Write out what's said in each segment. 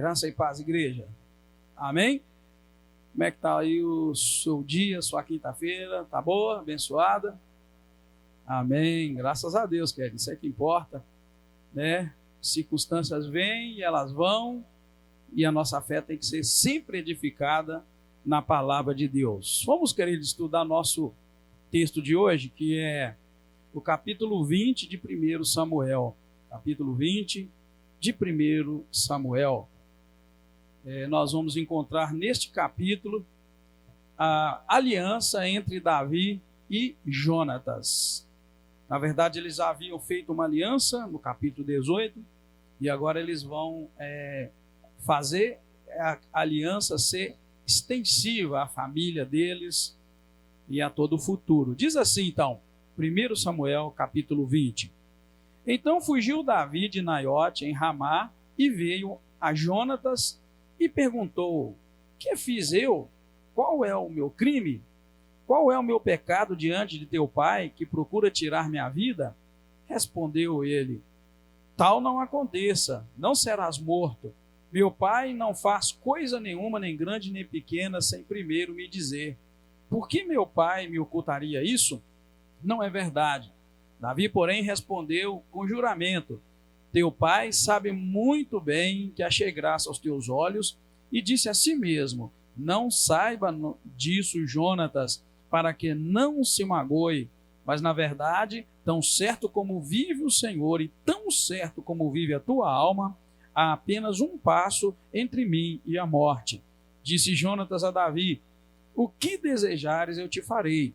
Graça e paz, igreja. Amém? Como é que está aí o seu dia, sua quinta-feira? Tá boa? Abençoada? Amém. Graças a Deus, querido. Isso é que importa, né? Circunstâncias vêm e elas vão, e a nossa fé tem que ser sempre edificada na palavra de Deus. Vamos, querido, estudar nosso texto de hoje, que é o capítulo 20 de 1 Samuel. Capítulo 20 de 1 Samuel. Nós vamos encontrar neste capítulo a aliança entre Davi e Jonatas. Na verdade, eles haviam feito uma aliança no capítulo 18 e agora eles vão fazer a aliança ser extensiva à família deles e a todo o futuro. Diz assim, então, 1 Samuel, capítulo 20. Então fugiu Davi de Naiote em Ramá e veio a Jonatas e perguntou: que fiz eu? Qual é o meu crime? Qual é o meu pecado diante de teu pai, que procura tirar minha vida? Respondeu ele: tal não aconteça, não serás morto. Meu pai não faz coisa nenhuma, nem grande nem pequena, sem primeiro me dizer. Por que meu pai me ocultaria isso? Não é verdade. Davi, porém, respondeu com juramento: teu pai sabe muito bem que achei graça aos teus olhos, e disse a si mesmo: não saiba disso Jonatas, para que não se magoe. Mas, na verdade, tão certo como vive o Senhor e tão certo como vive a tua alma, há apenas um passo entre mim e a morte. Disse Jonatas a Davi: o que desejares eu te farei.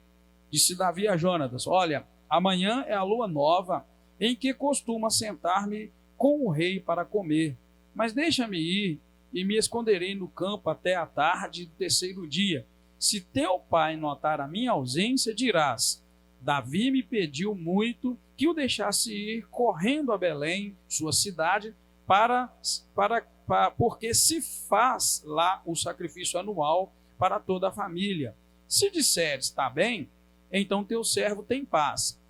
Disse Davi a Jonatas: olha, amanhã é a lua nova, em que costumo sentar-me com o rei para comer. Mas deixa-me ir, e me esconderei no campo até a tarde do terceiro dia. Se teu pai notar a minha ausência, dirás: Davi me pediu muito que o deixasse ir correndo a Belém, sua cidade, porque se faz lá o sacrifício anual para toda a família. Se disseres: está bem, então teu servo tem paz.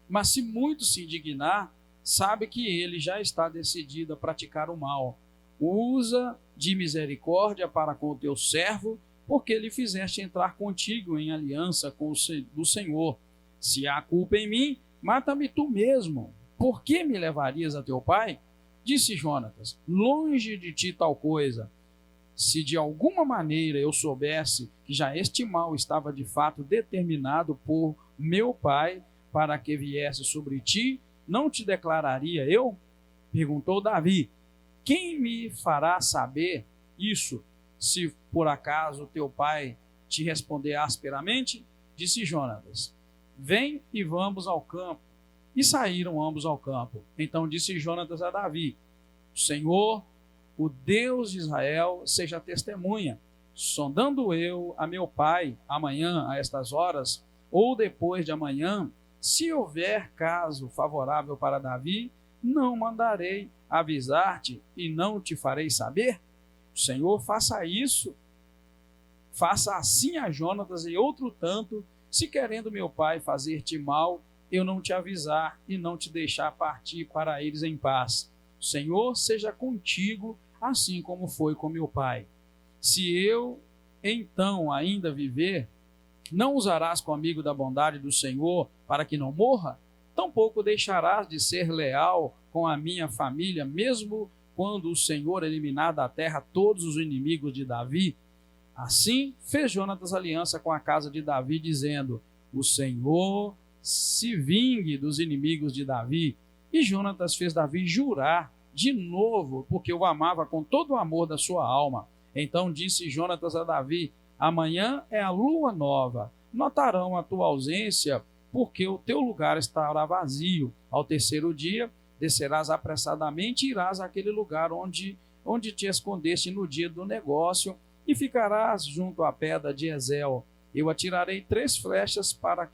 Mas se muito se indignar, sabe que ele já está decidido a praticar o mal. Usa de misericórdia para com o teu servo, porque lhe fizeste entrar contigo em aliança com o Senhor. Se há culpa em mim, mata-me tu mesmo. Por que me levarias a teu pai? Disse Jonatas: longe de ti tal coisa. Se de alguma maneira eu soubesse que já este mal estava de fato determinado por meu pai para que viesse sobre ti, não te declararia eu? Perguntou Davi: quem me fará saber isso, se por acaso teu pai te responder asperamente? Disse Jonatas: vem e vamos ao campo. E saíram ambos ao campo. Então disse Jonatas a Davi: o Senhor, o Deus de Israel, seja testemunha, sondando eu a meu pai amanhã a estas horas, ou depois de amanhã, se houver caso favorável para Davi, não mandarei avisar-te e não te farei saber? O Senhor faça isso, faça assim a Jonatas e outro tanto, se querendo meu pai fazer-te mal, eu não te avisar e não te deixar partir para eles em paz. O Senhor seja contigo, assim como foi com meu pai. Se eu então ainda viver, não usarás comigo da bondade do Senhor para que não morra? Tampouco deixarás de ser leal com a minha família, mesmo quando o Senhor eliminar da terra todos os inimigos de Davi? Assim fez Jonatas aliança com a casa de Davi, dizendo: o Senhor se vingue dos inimigos de Davi. E Jonatas fez Davi jurar de novo, porque o amava com todo o amor da sua alma. Então disse Jonatas a Davi: amanhã é a lua nova, notarão a tua ausência, porque o teu lugar estará vazio. Ao terceiro dia descerás apressadamente e irás àquele lugar onde te escondeste no dia do negócio, e ficarás junto à pedra de Ezel. Eu atirarei 3 flechas para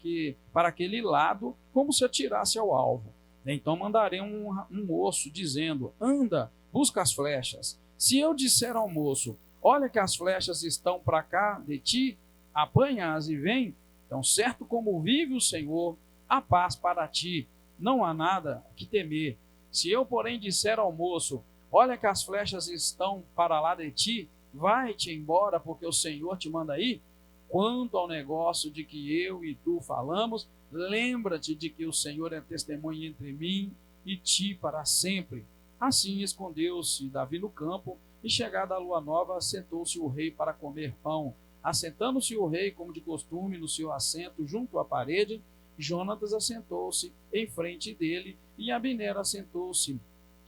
aquele lado, como se atirasse ao alvo. Então mandarei um moço, dizendo: anda, busca as flechas. Se eu disser ao moço: olha que as flechas estão para cá de ti, apanha-as e vem, então certo como vive o Senhor, há paz para ti, não há nada que temer. Se eu, porém, disser ao moço: olha que as flechas estão para lá de ti, vai-te embora, porque o Senhor te manda ir. Quanto ao negócio de que eu e tu falamos, lembra-te de que o Senhor é testemunha entre mim e ti para sempre. Assim escondeu-se Davi no campo, e chegada a lua nova, assentou-se o rei para comer pão. Assentando-se o rei, como de costume, no seu assento junto à parede, Jonatas assentou-se em frente dele, e Abner assentou-se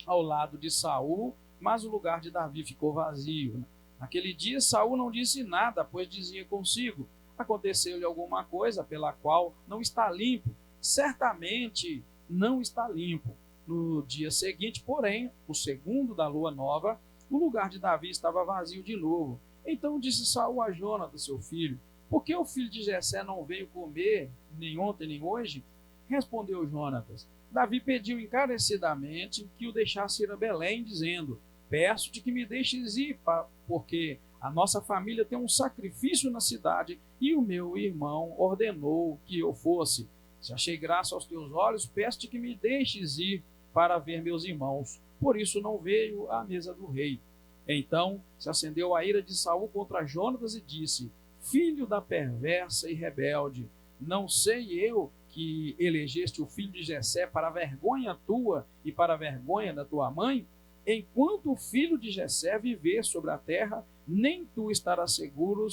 ao lado de Saul, mas o lugar de Davi ficou vazio. Naquele dia Saul não disse nada, pois dizia consigo: aconteceu-lhe alguma coisa pela qual não está limpo, certamente não está limpo. No dia seguinte, porém, o segundo da lua nova, o lugar de Davi estava vazio de novo. Então disse Saul a Jonatas, seu filho: por que o filho de Jessé não veio comer, nem ontem nem hoje? Respondeu Jonatas: Davi pediu encarecidamente que o deixasse ir a Belém, dizendo: peço-te que me deixes ir, porque a nossa família tem um sacrifício na cidade, e o meu irmão ordenou que eu fosse. Se achei graça aos teus olhos, peço-te que me deixes ir para ver meus irmãos. Por isso não veio à mesa do rei. Então se acendeu a ira de Saul contra Jonatas e disse: filho da perversa e rebelde, não sei eu que elegeste o filho de Jessé para a vergonha tua e para a vergonha da tua mãe? Enquanto o filho de Jessé viver sobre a terra, nem tu estarás seguro,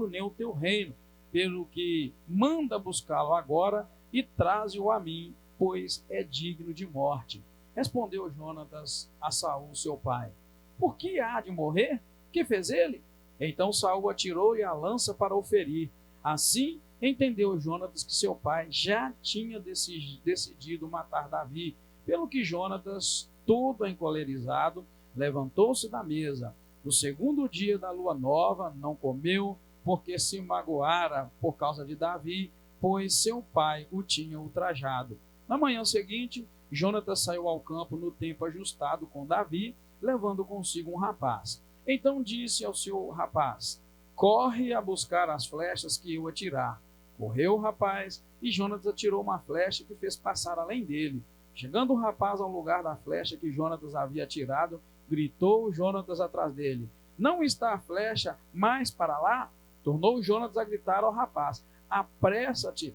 nem o teu reino. Pelo que manda buscá-lo agora e traze-o a mim, pois é digno de morte. Respondeu Jonatas a Saul, seu pai: por que há de morrer? Que fez ele? Então Saul atirou-lhe a lança para o ferir. Assim entendeu Jonatas que seu pai já tinha decidido matar Davi, pelo que Jonatas, todo encolerizado, levantou-se da mesa. No segundo dia da lua nova, não comeu, porque se magoara por causa de Davi, pois seu pai o tinha ultrajado. Na manhã seguinte, Jonatas saiu ao campo no tempo ajustado com Davi, levando consigo um rapaz. Então disse ao seu rapaz: corre a buscar as flechas que eu atirar. Correu o rapaz, e Jonatas atirou uma flecha que fez passar além dele. Chegando o rapaz ao lugar da flecha que Jonatas havia atirado, gritou Jonatas atrás dele: não está a flecha mais para lá? Tornou Jonatas a gritar ao rapaz: apressa-te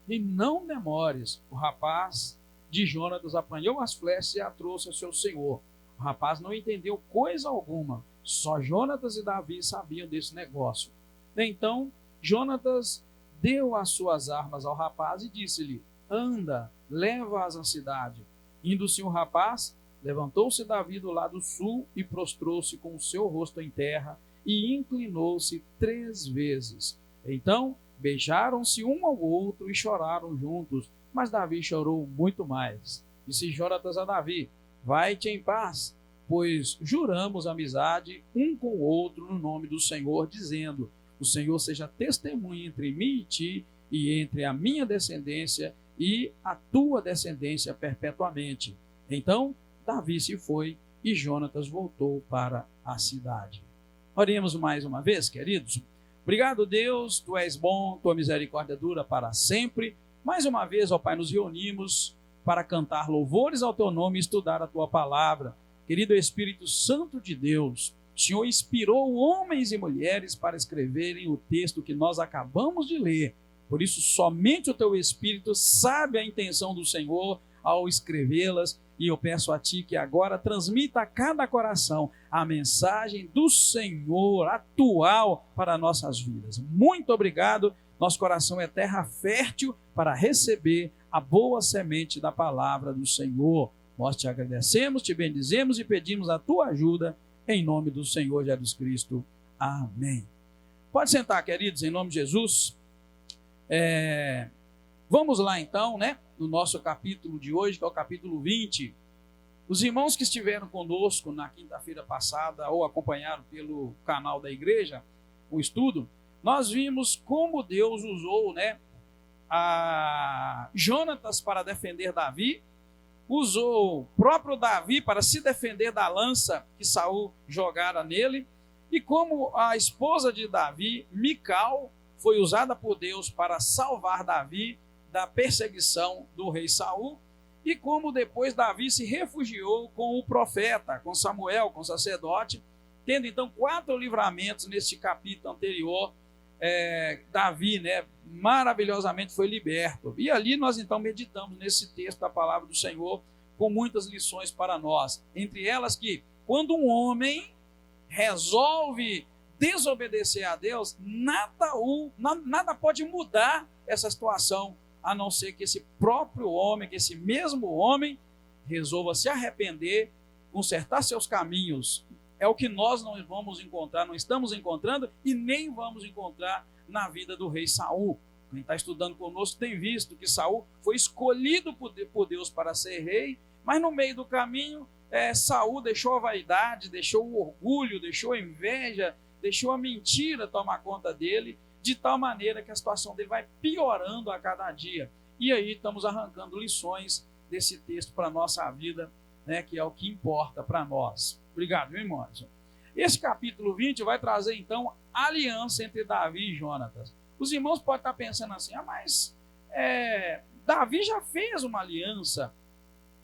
e não demores. O rapaz de Jonatas apanhou as flechas e a trouxe ao seu senhor. O rapaz não entendeu coisa alguma. Só Jonatas e Davi sabiam desse negócio. Então Jonatas deu as suas armas ao rapaz e disse-lhe: anda, leva-as à cidade. Indo-se o rapaz, levantou-se Davi do lado sul e prostrou-se com o seu rosto em terra e inclinou-se 3 vezes. Então beijaram-se um ao outro e choraram juntos, mas Davi chorou muito mais. Disse Jonatas a Davi: vai-te em paz, pois juramos amizade um com o outro no nome do Senhor, dizendo: o Senhor seja testemunha entre mim e ti, e entre a minha descendência e a tua descendência perpetuamente. Então Davi se foi e Jonatas voltou para a cidade. Oremos mais uma vez, queridos. Obrigado, Deus, tu és bom, tua misericórdia dura para sempre. Mais uma vez, ó Pai, nos reunimos para cantar louvores ao teu nome e estudar a tua palavra. Querido Espírito Santo de Deus, o Senhor inspirou homens e mulheres para escreverem o texto que nós acabamos de ler. Por isso, somente o teu Espírito sabe a intenção do Senhor ao escrevê-las, e eu peço a ti que agora transmita a cada coração a mensagem do Senhor atual para nossas vidas. Muito obrigado. Nosso coração é terra fértil para receber a boa semente da palavra do Senhor. Nós te agradecemos, te bendizemos e pedimos a tua ajuda em nome do Senhor Jesus Cristo. Amém. Pode sentar, queridos, em nome de Jesus. Vamos lá então, no nosso capítulo de hoje, que é o capítulo 20. Os irmãos que estiveram conosco na quinta-feira passada ou acompanharam pelo canal da igreja o estudo, nós vimos como Deus usou a Jonatas para defender Davi, usou o próprio Davi para se defender da lança que Saul jogara nele, e como a esposa de Davi, Mical, foi usada por Deus para salvar Davi da perseguição do rei Saul. e como depois Davi se refugiou com o profeta, com Samuel, com o sacerdote, tendo então 4 livramentos neste capítulo anterior. Davi, né, maravilhosamente foi liberto. E ali nós então meditamos nesse texto da palavra do Senhor, com muitas lições para nós. Entre elas que, quando um homem resolve desobedecer a Deus, nada pode mudar essa situação, a não ser que esse próprio homem, que esse mesmo homem, resolva se arrepender, consertar seus caminhos. É o que nós não vamos encontrar, não estamos encontrando e nem vamos encontrar na vida do rei Saul. Quem está estudando conosco tem visto que Saul foi escolhido por Deus para ser rei, mas no meio do caminho, Saul deixou a vaidade, deixou o orgulho, deixou a inveja, deixou a mentira tomar conta dele, de tal maneira que a situação dele vai piorando a cada dia. E aí estamos arrancando lições desse texto para a nossa vida, né, que é o que importa para nós. Obrigado, meu irmão. Esse capítulo 20 vai trazer, então, a aliança entre Davi e Jonatas. Os irmãos podem estar pensando assim, mas Davi já fez uma aliança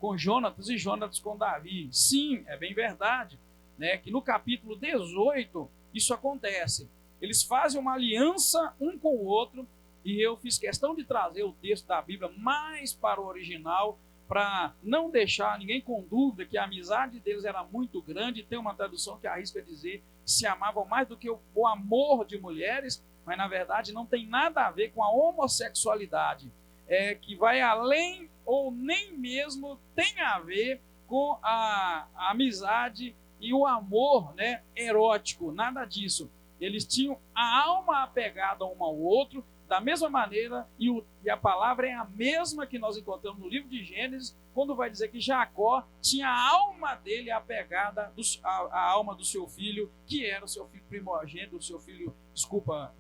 com Jonatas e Jonatas com Davi. Sim, é bem verdade, né, que no capítulo 18 isso acontece. Eles fazem uma aliança um com o outro, e eu fiz questão de trazer o texto da Bíblia mais para o original, para não deixar ninguém com dúvida que a amizade deles era muito grande. Tem uma tradução que arrisca dizer que se amavam mais do que o amor de mulheres, mas na verdade não tem nada a ver com a homossexualidade, que vai além ou nem mesmo tem a ver com a amizade e o amor, né, erótico, nada disso. Eles tinham a alma apegada um ao outro, da mesma maneira, e a palavra é a mesma que nós encontramos no livro de Gênesis, quando vai dizer que Jacó tinha a alma dele apegada à alma do seu filho, que era o seu filho primogênito, o seu filho,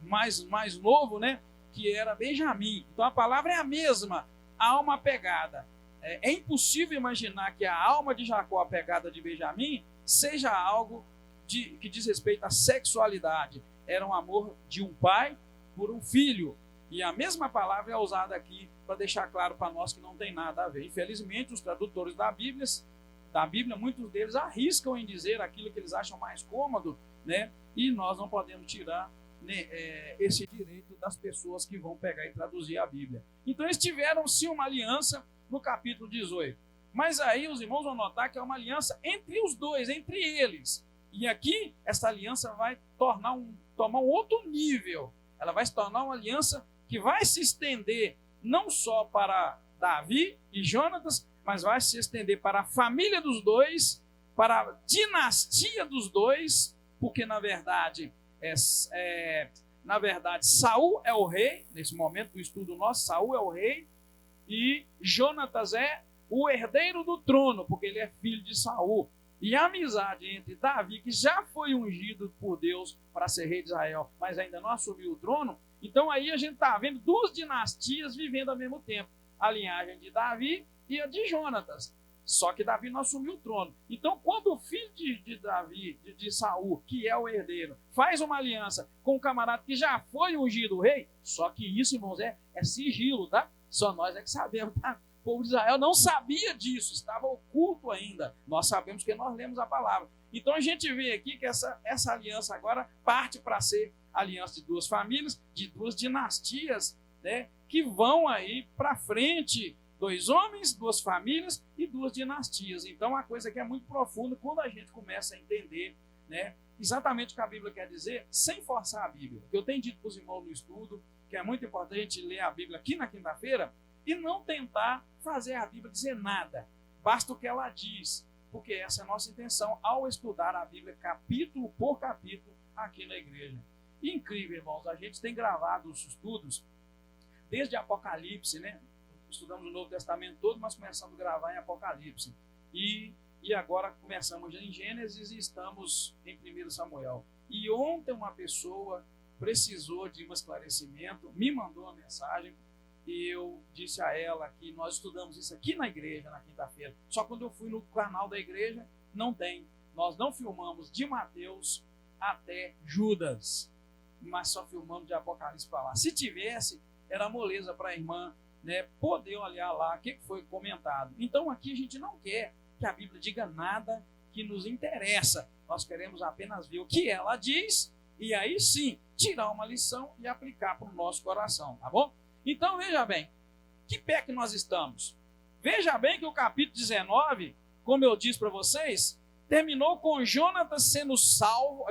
mais novo, né? Que era Benjamim. Então a palavra é a mesma, alma apegada. É impossível imaginar que a alma de Jacó apegada de Benjamim seja algo que diz respeito à sexualidade. Era um amor de um pai por um filho. E a mesma palavra é usada aqui para deixar claro para nós que não tem nada a ver. Infelizmente, os tradutores da Bíblia, muitos deles arriscam em dizer aquilo que eles acham mais cômodo, né? E nós não podemos tirar, né, esse direito das pessoas que vão pegar e traduzir a Bíblia. Então, eles tiveram sim uma aliança no capítulo 18. Mas aí os irmãos vão notar que é uma aliança entre os dois, entre eles. E aqui, essa aliança vai tomar um outro nível. Ela vai se tornar uma aliança que vai se estender não só para Davi e Jonatas, mas vai se estender para a família dos dois, para a dinastia dos dois, porque na verdade Saul é o rei. Nesse momento do estudo nosso, Saul é o rei e Jonatas é o herdeiro do trono, porque ele é filho de Saul. E a amizade entre Davi, que já foi ungido por Deus para ser rei de Israel, mas ainda não assumiu o trono. Então aí a gente está vendo 2 dinastias vivendo ao mesmo tempo. A linhagem de Davi e a de Jonatas. Só que Davi não assumiu o trono. Então quando o filho de Davi, de Saul, que é o herdeiro, faz uma aliança com um camarada que já foi ungido rei, só que isso, irmãos, é sigilo, tá? Só nós é que sabemos, tá? O povo de Israel não sabia disso, estava oculto ainda. Nós sabemos que nós lemos a palavra. Então a gente vê aqui que essa aliança agora parte para ser aliança de 2 famílias, de 2 dinastias, né, que vão aí para frente, 2 homens, 2 famílias e 2 dinastias. Então a coisa aqui é muito profunda quando a gente começa a entender, né, exatamente o que a Bíblia quer dizer, sem forçar a Bíblia. Eu tenho dito para os irmãos no estudo que é muito importante a gente ler a Bíblia aqui na quinta-feira e não tentar fazer a Bíblia dizer nada. Basta o que ela diz, porque essa é a nossa intenção ao estudar a Bíblia capítulo por capítulo aqui na igreja. E incrível, irmãos, a gente tem gravado os estudos desde Apocalipse, né? Estudamos o Novo Testamento todo, mas começamos a gravar em Apocalipse. E agora começamos em Gênesis e estamos em 1 Samuel. E ontem uma pessoa precisou de um esclarecimento, me mandou uma mensagem, e eu disse a ela que nós estudamos isso aqui na igreja na quinta-feira. Só quando eu fui no canal da igreja, não tem. Nós não filmamos de Mateus até Judas, mas só filmamos de Apocalipse para lá. Se tivesse, era moleza para a irmã né, poder olhar lá o que foi comentado. Então aqui a gente não quer que a Bíblia diga nada que nos interessa. Nós queremos apenas ver o que ela diz e aí sim tirar uma lição e aplicar para o nosso coração, tá bom? Então veja bem, que pé que nós estamos? Veja bem que o capítulo 19, como eu disse para vocês, terminou com Jonatas sendo salvo,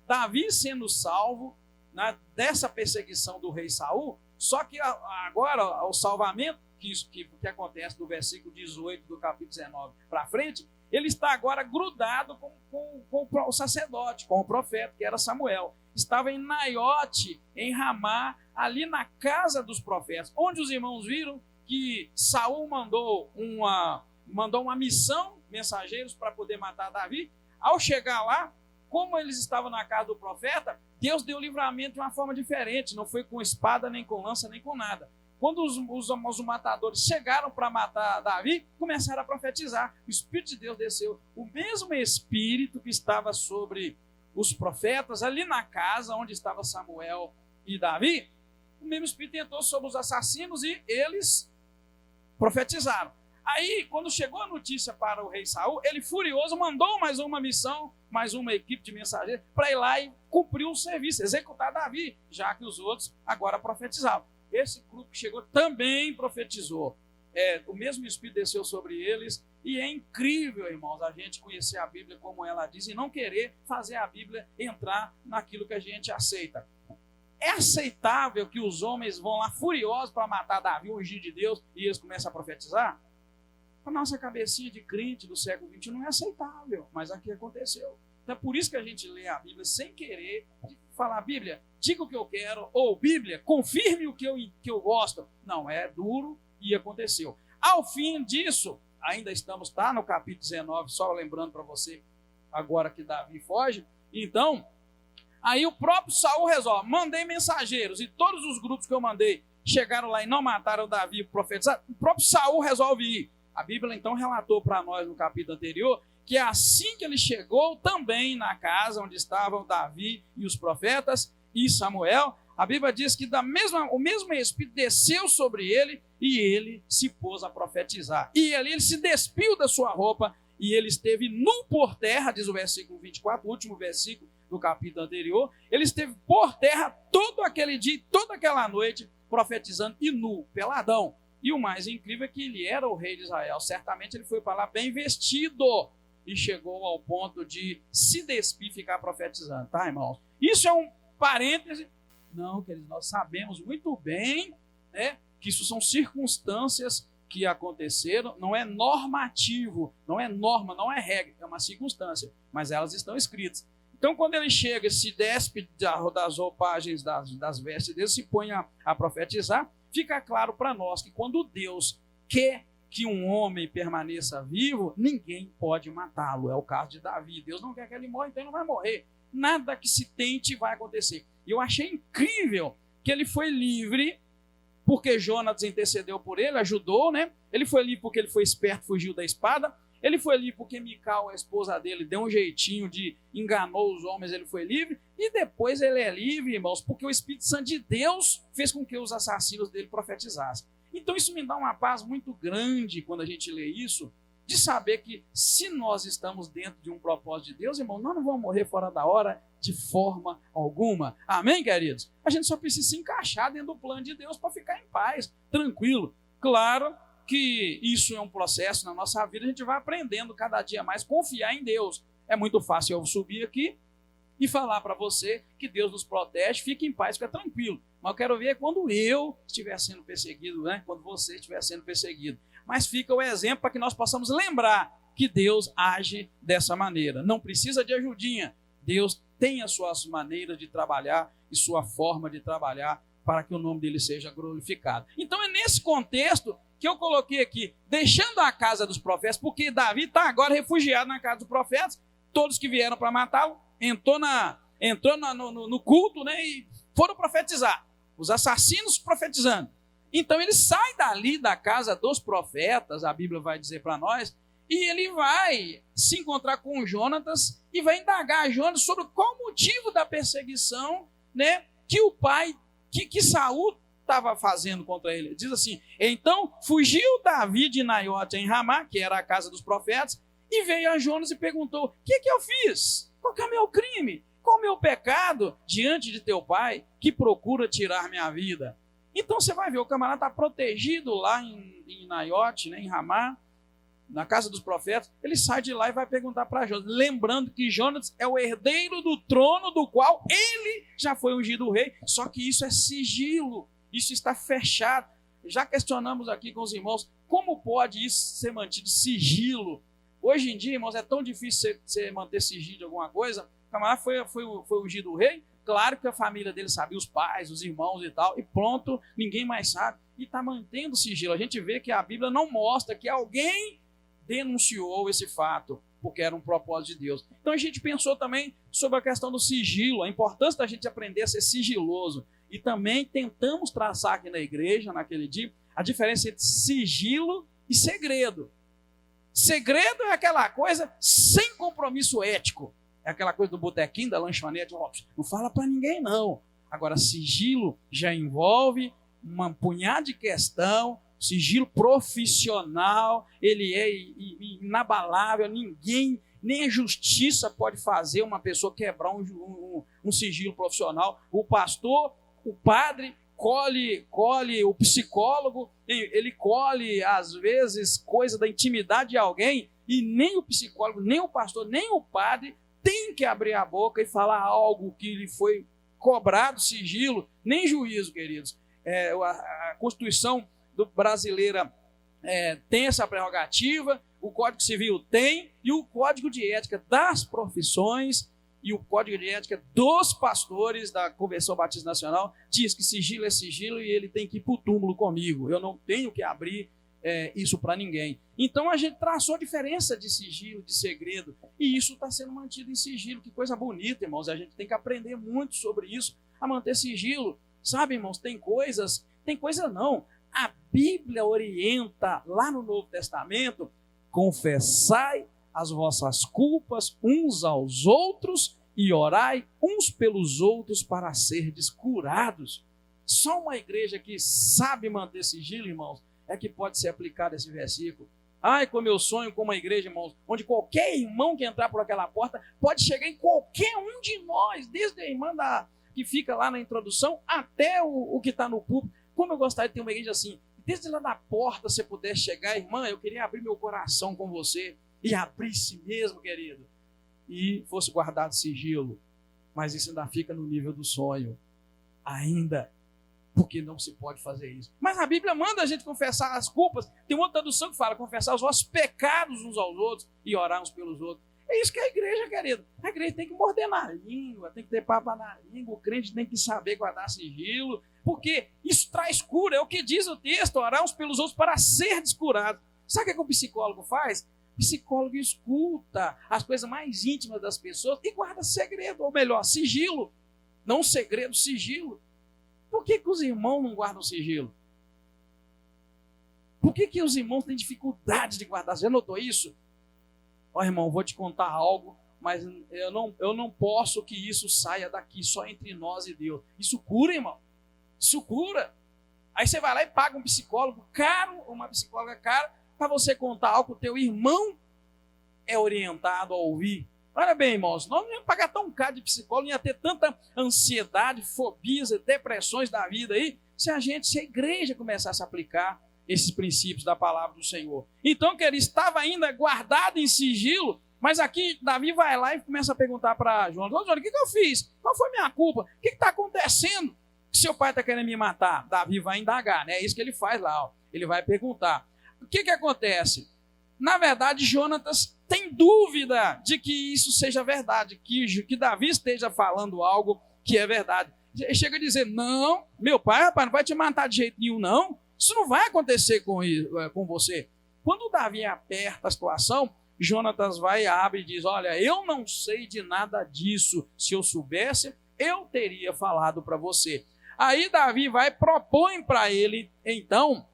Davi sendo salvo, né, dessa perseguição do rei Saul. Só que agora o salvamento que acontece do versículo 18 do capítulo 19 para frente, ele está agora grudado com o sacerdote, com o profeta, que era Samuel. Estava em Naiote, em Ramá, ali na casa dos profetas, onde os irmãos viram que Saul mandou uma missão, mensageiros, para poder matar Davi. Ao chegar lá, como eles estavam na casa do profeta, Deus deu livramento de uma forma diferente, não foi com espada, nem com lança, nem com nada. Quando os matadores chegaram para matar Davi, começaram a profetizar. O Espírito de Deus desceu. O mesmo Espírito que estava sobre os profetas, ali na casa onde estava Samuel e Davi, o mesmo Espírito entrou sobre os assassinos e eles profetizaram. Aí, quando chegou a notícia para o rei Saul, ele furioso mandou mais uma missão, mais uma equipe de mensageiros, para ir lá e cumprir o serviço, executar Davi, já que os outros agora profetizavam. Esse grupo que chegou também profetizou. O mesmo Espírito desceu sobre eles, e é incrível, irmãos, a gente conhecer a Bíblia como ela diz e não querer fazer a Bíblia entrar naquilo que a gente aceita. É aceitável que os homens vão lá furiosos para matar Davi, o ungido de Deus, e eles começam a profetizar? Para a nossa cabecinha de crente do século XXI não é aceitável, mas aqui aconteceu. Então é por isso que a gente lê a Bíblia sem querer falar: Bíblia, diga o que eu quero, ou Bíblia, confirme o que eu gosto. Não, é duro e aconteceu. Ao fim disso, ainda estamos, no capítulo 19, só lembrando para você, agora que Davi foge. Então, aí o próprio Saul resolve: mandei mensageiros, e todos os grupos que eu mandei chegaram lá e não mataram Davi, profetizar. O próprio Saul resolve ir. A Bíblia então relatou para nós no capítulo anterior que assim que ele chegou também na casa onde estavam Davi e os profetas e Samuel, a Bíblia diz que o mesmo Espírito desceu sobre ele e ele se pôs a profetizar. E ali ele se despiu da sua roupa e ele esteve nu por terra, diz o versículo 24, o último versículo do capítulo anterior. Ele esteve por terra todo aquele dia, toda aquela noite, profetizando, e nu, peladão. E o mais incrível é que ele era o rei de Israel. Certamente ele foi para lá bem vestido e chegou ao ponto de se despir e ficar profetizando, tá, irmãos? Isso é um parêntese. Não, queridos, nós sabemos muito bem, né, que isso são circunstâncias que aconteceram, não é normativo, não é norma, não é regra, é uma circunstância, mas elas estão escritas. Então, quando ele chega, se despe das roupagens, das vestes dele, se põe a profetizar, fica claro para nós que quando Deus quer que um homem permaneça vivo, ninguém pode matá-lo. É o caso de Davi. Deus não quer que ele morra, então ele não vai morrer. Nada que se tente vai acontecer. E eu achei incrível que ele foi livre porque Jonatas intercedeu por ele, ajudou, né? Ele foi livre porque ele foi esperto, fugiu da espada. Ele foi livre porque Mical, a esposa dele, deu um jeitinho enganou os homens, ele foi livre. E depois ele é livre, irmãos, porque o Espírito Santo de Deus fez com que os assassinos dele profetizassem. Então isso me dá uma paz muito grande quando a gente lê isso, de saber que se nós estamos dentro de um propósito de Deus, irmão, nós não vamos morrer fora da hora de forma alguma. Amém, queridos? A gente só precisa se encaixar dentro do plano de Deus para ficar em paz, tranquilo. Claro que isso é um processo na nossa vida, a gente vai aprendendo cada dia mais, confiar em Deus. É muito fácil eu subir aqui e falar para você que Deus nos protege, fique em paz, fica tranquilo. Mas eu quero ver quando eu estiver sendo perseguido, né? Quando você estiver sendo perseguido. Mas fica o exemplo para que nós possamos lembrar que Deus age dessa maneira. Não precisa de ajudinha. Deus tem as suas maneiras de trabalhar e sua forma de trabalhar para que o nome dele seja glorificado. Então é nesse contexto que eu coloquei aqui, deixando a casa dos profetas, porque Davi está agora refugiado na casa dos profetas, todos que vieram para matá-lo, entrou no culto, né, e foram profetizar. Os assassinos profetizando. Então ele sai dali da casa dos profetas, a Bíblia vai dizer para nós, e ele vai se encontrar com Jonatas e vai indagar a Jonatas sobre qual o motivo da perseguição, né, que o pai, que Saul estava fazendo contra ele? Diz assim: então fugiu Davi de Naiote em Ramá, que era a casa dos profetas, e veio a Jonas e perguntou: o que eu fiz? Qual que é o meu crime? Qual o meu pecado diante de teu pai, que procura tirar minha vida? Então você vai ver, o camarada está protegido lá em Naiote, né, em Ramá, na casa dos profetas. Ele sai de lá e vai perguntar para Jonas, lembrando que Jonas é o herdeiro do trono do qual ele já foi ungido rei, só que isso é sigilo, isso está fechado. Já questionamos aqui com os irmãos, como pode isso ser mantido sigilo? Hoje em dia, irmãos, é tão difícil você manter sigilo de alguma coisa. O camarada foi ungido rei, claro que a família dele sabia, os pais, os irmãos e tal, e pronto, ninguém mais sabe, e está mantendo sigilo. A gente vê que a Bíblia não mostra que alguém denunciou esse fato, porque era um propósito de Deus. Então a gente pensou também sobre a questão do sigilo, a importância da gente aprender a ser sigiloso. E também tentamos traçar aqui na igreja, naquele dia, a diferença entre sigilo e segredo. Segredo é aquela coisa sem compromisso ético. É aquela coisa do botequinho, da lanchonete, não fala para ninguém não. Agora, sigilo já envolve um punhado de questão. Sigilo profissional, ele é inabalável, ninguém, nem a justiça pode fazer uma pessoa quebrar um sigilo profissional. O pastor, o padre, colhe o psicólogo, ele colhe, às vezes, coisa da intimidade de alguém, e nem o psicólogo, nem o pastor, nem o padre tem que abrir a boca e falar algo que lhe foi cobrado sigilo, nem juízo, queridos. A Constituição brasileira tem essa prerrogativa, o Código Civil tem, e o Código de Ética das Profissões e o Código de Ética dos pastores da Convenção Batista Nacional diz que sigilo é sigilo e ele tem que ir para o túmulo comigo, eu não tenho que abrir isso para ninguém. Então a gente traçou a diferença de sigilo, de segredo, e isso está sendo mantido em sigilo. Que coisa bonita, irmãos, a gente tem que aprender muito sobre isso, a manter sigilo. Sabe, irmãos, tem coisa não, a Bíblia orienta lá no Novo Testamento: confessai as vossas culpas uns aos outros e orai uns pelos outros para serdes curados. Só uma igreja que sabe manter sigilo, irmãos, é que pode ser aplicado esse versículo. Ai, como eu sonho com uma igreja, irmãos, onde qualquer irmão que entrar por aquela porta pode chegar em qualquer um de nós, desde a irmã que fica lá na introdução até o que está no púlpito. Como eu gostaria de ter uma igreja assim, desde lá da porta você pudesse chegar: irmã, eu queria abrir meu coração com você, e abrisse mesmo, querido, e fosse guardado sigilo. Mas isso ainda fica no nível do sonho, ainda, porque não se pode fazer isso. Mas a Bíblia manda a gente confessar as culpas. Tem uma outra tradução que fala: confessar os vossos pecados uns aos outros e orar uns pelos outros. É isso que é a igreja, querido. A igreja tem que morder na língua, tem que ter papo na língua, o crente tem que saber guardar sigilo, porque isso traz cura. É o que diz o texto: orar uns pelos outros para ser descurado. Sabe o que o psicólogo faz? O psicólogo escuta as coisas mais íntimas das pessoas e guarda segredo, ou melhor, sigilo. Não segredo, sigilo. Por que os irmãos não guardam sigilo? Por que os irmãos têm dificuldade de guardar? Já notou isso? Ó, irmão, vou te contar algo, mas eu não posso que isso saia daqui só entre nós e Deus. Isso cura, irmão. Isso cura. Aí você vai lá e paga um psicólogo caro, uma psicóloga cara, para você contar algo que o teu irmão é orientado a ouvir. Olha bem, irmãos, nós não íamos pagar tão caro de psicólogo, não ia ter tanta ansiedade, fobias e depressões da vida aí, se a igreja começasse a aplicar esses princípios da palavra do Senhor. Então, que ele estava ainda guardado em sigilo, mas aqui Davi vai lá e começa a perguntar para Jonas: o que eu fiz? Qual foi minha culpa? O que está acontecendo? Que seu pai está querendo me matar? Davi vai indagar, né? É isso que ele faz lá, ó. Ele vai perguntar. O que acontece? Na verdade, Jonatas tem dúvida de que isso seja verdade, que Davi esteja falando algo que é verdade. Ele chega a dizer: não, meu pai, rapaz, não vai te matar de jeito nenhum, não. Isso não vai acontecer com você. Quando Davi aperta a situação, Jonatas vai, abre e diz: olha, eu não sei de nada disso. Se eu soubesse, eu teria falado para você. Aí Davi vai e propõe para ele, então,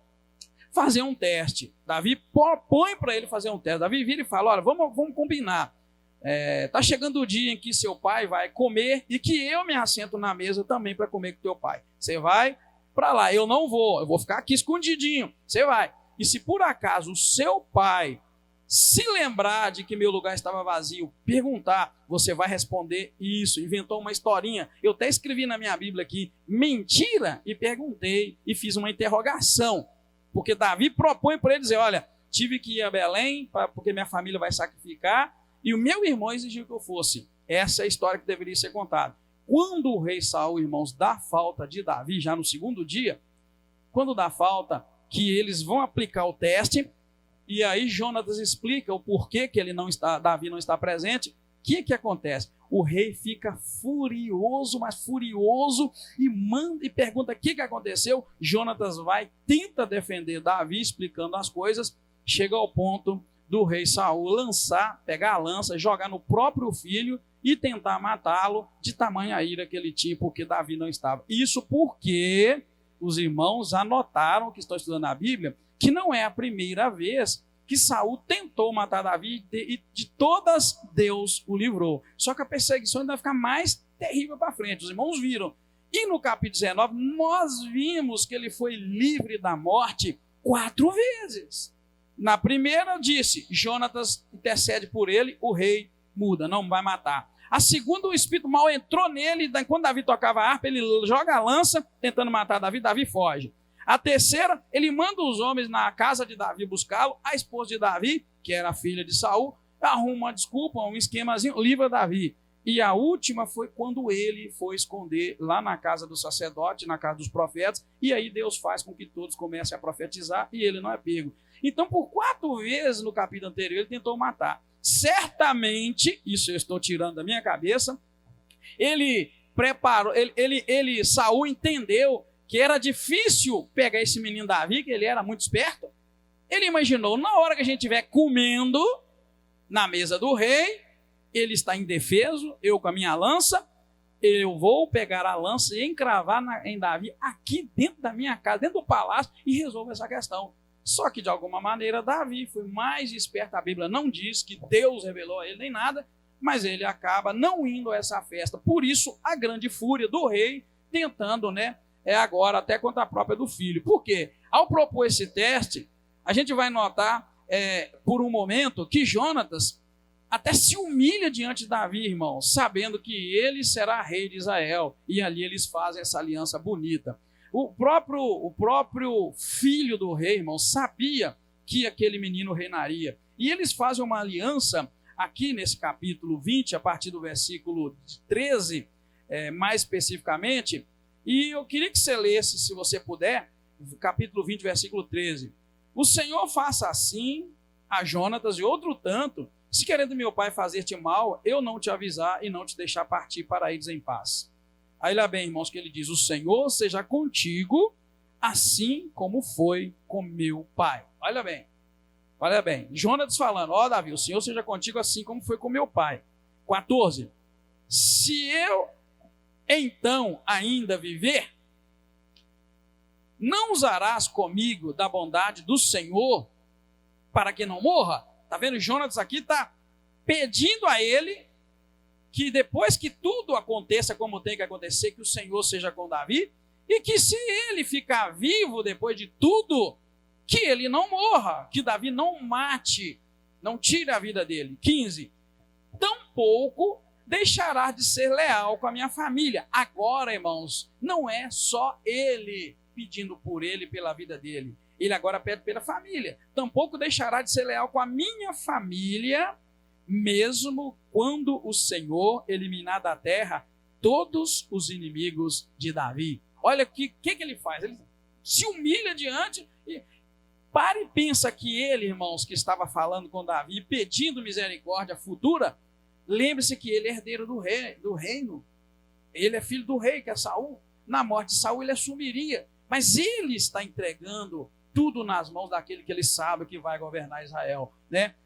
fazer um teste. Davi propõe para ele fazer um teste. Davi vira e fala: olha, vamos combinar. Está chegando o dia em que seu pai vai comer e que eu me assento na mesa também para comer com teu pai. Você vai para lá. Eu não vou, eu vou ficar aqui escondidinho. Você vai. E se por acaso o seu pai se lembrar de que meu lugar estava vazio, perguntar, você vai responder isso. Inventou uma historinha. Eu até escrevi na minha Bíblia aqui, mentira, e perguntei e fiz uma interrogação. Porque Davi propõe para ele dizer, olha, tive que ir a Belém, porque minha família vai sacrificar, e o meu irmão exigiu que eu fosse. Essa é a história que deveria ser contada. Quando o rei Saul, irmãos, dá falta de Davi, já no segundo dia, quando dá falta, que eles vão aplicar o teste, e aí Jonatas explica o porquê que Davi não está presente. O que acontece? O rei fica furioso, mas furioso, e manda e pergunta o que aconteceu. Jonatas vai, tenta defender Davi, explicando as coisas, chega ao ponto do rei Saul pegar a lança, jogar no próprio filho e tentar matá-lo, de tamanha ira que ele tinha, porque Davi não estava. Isso porque os irmãos anotaram, que estão estudando a Bíblia, que não é a primeira vez que Saul tentou matar Davi, e de todas Deus o livrou. Só que a perseguição ainda vai ficar mais terrível para frente. Os irmãos viram. E no capítulo 19, nós vimos que ele foi livre da morte 4 vezes. Na primeira, disse, Jonatas intercede por ele, o rei muda, não vai matar. A segunda, o espírito mal entrou nele, quando Davi tocava a harpa, ele joga a lança, tentando matar Davi, Davi foge. A terceira, ele manda os homens na casa de Davi buscá-lo, a esposa de Davi, que era a filha de Saul, arruma uma desculpa, um esquemazinho, livra Davi. E a última foi quando ele foi esconder lá na casa do sacerdote, na casa dos profetas, e aí Deus faz com que todos comecem a profetizar e ele não é pego. Então, por 4 vezes no capítulo anterior, ele tentou matar. Certamente, isso eu estou tirando da minha cabeça, ele preparou, Saul entendeu que era difícil pegar esse menino Davi, que ele era muito esperto. Ele imaginou, na hora que a gente estiver comendo na mesa do rei, ele está indefeso, eu com a minha lança, eu vou pegar a lança e encravar em Davi aqui dentro da minha casa, dentro do palácio, e resolvo essa questão. Só que, de alguma maneira, Davi foi mais esperto. A Bíblia não diz que Deus revelou a ele nem nada, mas ele acaba não indo a essa festa. Por isso, a grande fúria do rei, tentando, agora até contra a própria do filho. Por quê? Ao propor esse teste, a gente vai notar, por um momento, que Jonatas até se humilha diante de Davi, irmão, sabendo que ele será rei de Israel. E ali eles fazem essa aliança bonita. O próprio filho do rei, irmão, sabia que aquele menino reinaria. E eles fazem uma aliança aqui nesse capítulo 20, a partir do versículo 13, mais especificamente. E eu queria que você lesse, se você puder, capítulo 20, versículo 13. O Senhor faça assim a Jonatas e outro tanto, se querendo meu pai fazer-te mal, eu não te avisar e não te deixar partir para ires em paz. Aí lá bem, irmãos, que ele diz, o Senhor seja contigo, assim como foi com meu pai. Olha bem. Jonatas falando, Davi, o Senhor seja contigo assim como foi com meu pai. 14. Se eu então ainda viver, não usarás comigo da bondade do Senhor para que não morra? Está vendo? Jonatas aqui está pedindo a ele que depois que tudo aconteça como tem que acontecer, que o Senhor seja com Davi, e que se ele ficar vivo depois de tudo, que ele não morra, que Davi não mate, não tire a vida dele. 15. Tampouco deixará de ser leal com a minha família. Agora, irmãos, não é só ele pedindo por ele, pela vida dele. Ele agora pede pela família. Tampouco deixará de ser leal com a minha família, mesmo quando o Senhor eliminar da terra todos os inimigos de Davi. Olha o que ele faz. Ele se humilha diante e para e pensa que ele, irmãos, que estava falando com Davi, pedindo misericórdia futura, lembre-se que ele é herdeiro do reino. Ele é filho do rei, que é Saul. Na morte de Saul ele assumiria. Mas ele está entregando tudo nas mãos daquele que ele sabe que vai governar Israel,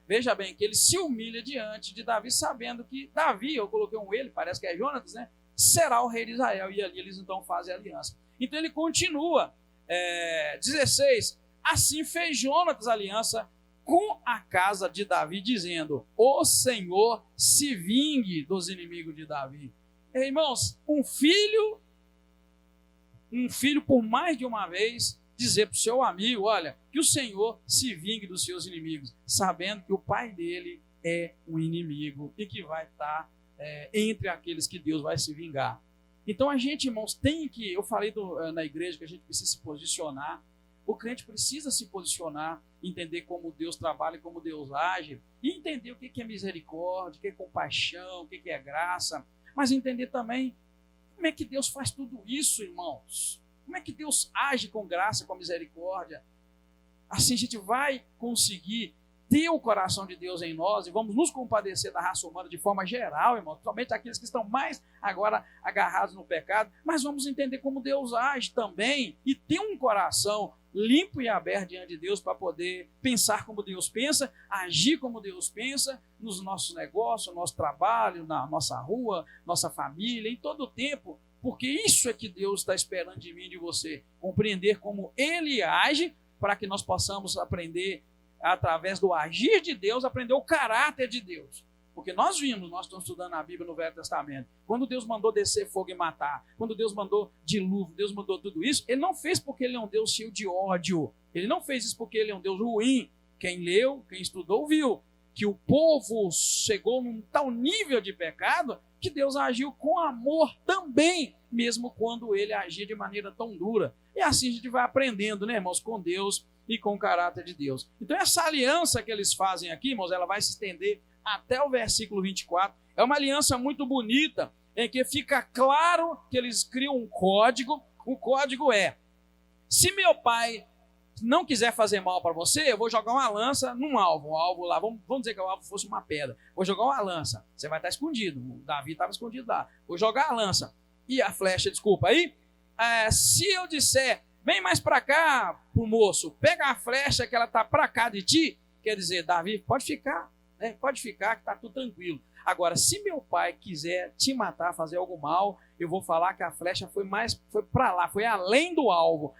Veja bem que ele se humilha diante de Davi, sabendo que Davi, eu coloquei um ele, parece que é Jonatas, será o rei de Israel, e ali eles então fazem aliança. Então ele continua, 16, assim fez Jonatas aliança com a casa de Davi, dizendo, o Senhor se vingue dos inimigos de Davi. Irmãos, um filho um filho, por mais de uma vez, dizer para o seu amigo, olha, que o Senhor se vingue dos seus inimigos, sabendo que o pai dele é um inimigo e que vai estar entre aqueles que Deus vai se vingar. Então a gente, irmãos, tem que, eu falei na igreja que a gente precisa se posicionar, o crente precisa se posicionar, entender como Deus trabalha, como Deus age, e entender o que é misericórdia, o que é compaixão, o que é graça, mas entender também como é que Deus faz tudo isso, irmãos. Como é que Deus age com graça, com misericórdia? Assim a gente vai conseguir ter o coração de Deus em nós e vamos nos compadecer da raça humana de forma geral, irmãos, somente aqueles que estão mais agora agarrados no pecado, mas vamos entender como Deus age também e ter um coração limpo e aberto diante de Deus para poder pensar como Deus pensa, agir como Deus pensa nos nossos negócios, no nosso trabalho, na nossa rua, nossa família, em todo o tempo, porque isso é que Deus está esperando de mim e de você, compreender como Ele age para que nós possamos aprender através do agir de Deus, aprender o caráter de Deus. Porque nós estamos estudando a Bíblia no Velho Testamento, quando Deus mandou descer fogo e matar, quando Deus mandou dilúvio, Deus mandou tudo isso, Ele não fez porque Ele é um Deus cheio de ódio, Ele não fez isso porque Ele é um Deus ruim. Quem leu, quem estudou, viu que o povo chegou num tal nível de pecado que Deus agiu com amor também, mesmo quando Ele agia de maneira tão dura. E assim a gente vai aprendendo, né, irmãos, com Deus e com o caráter de Deus. Então essa aliança que eles fazem aqui, irmãos, ela vai se estender até o versículo 24. É uma aliança muito bonita, em que fica claro que eles criam um código. O código é: se meu pai não quiser fazer mal para você, eu vou jogar uma lança num alvo. Um alvo lá, vamos dizer que o alvo fosse uma pedra. Vou jogar uma lança. Você vai estar escondido. O Davi estava escondido lá. Vou jogar a lança. E a flecha, desculpa aí. Se eu disser, vem mais para cá, pro moço, pega a flecha que ela está para cá de ti, quer dizer, Davi, pode ficar, né? Pode ficar que está tudo tranquilo. Agora, se meu pai quiser te matar, fazer algo mal, eu vou falar que a flecha foi para lá, foi além do alvo,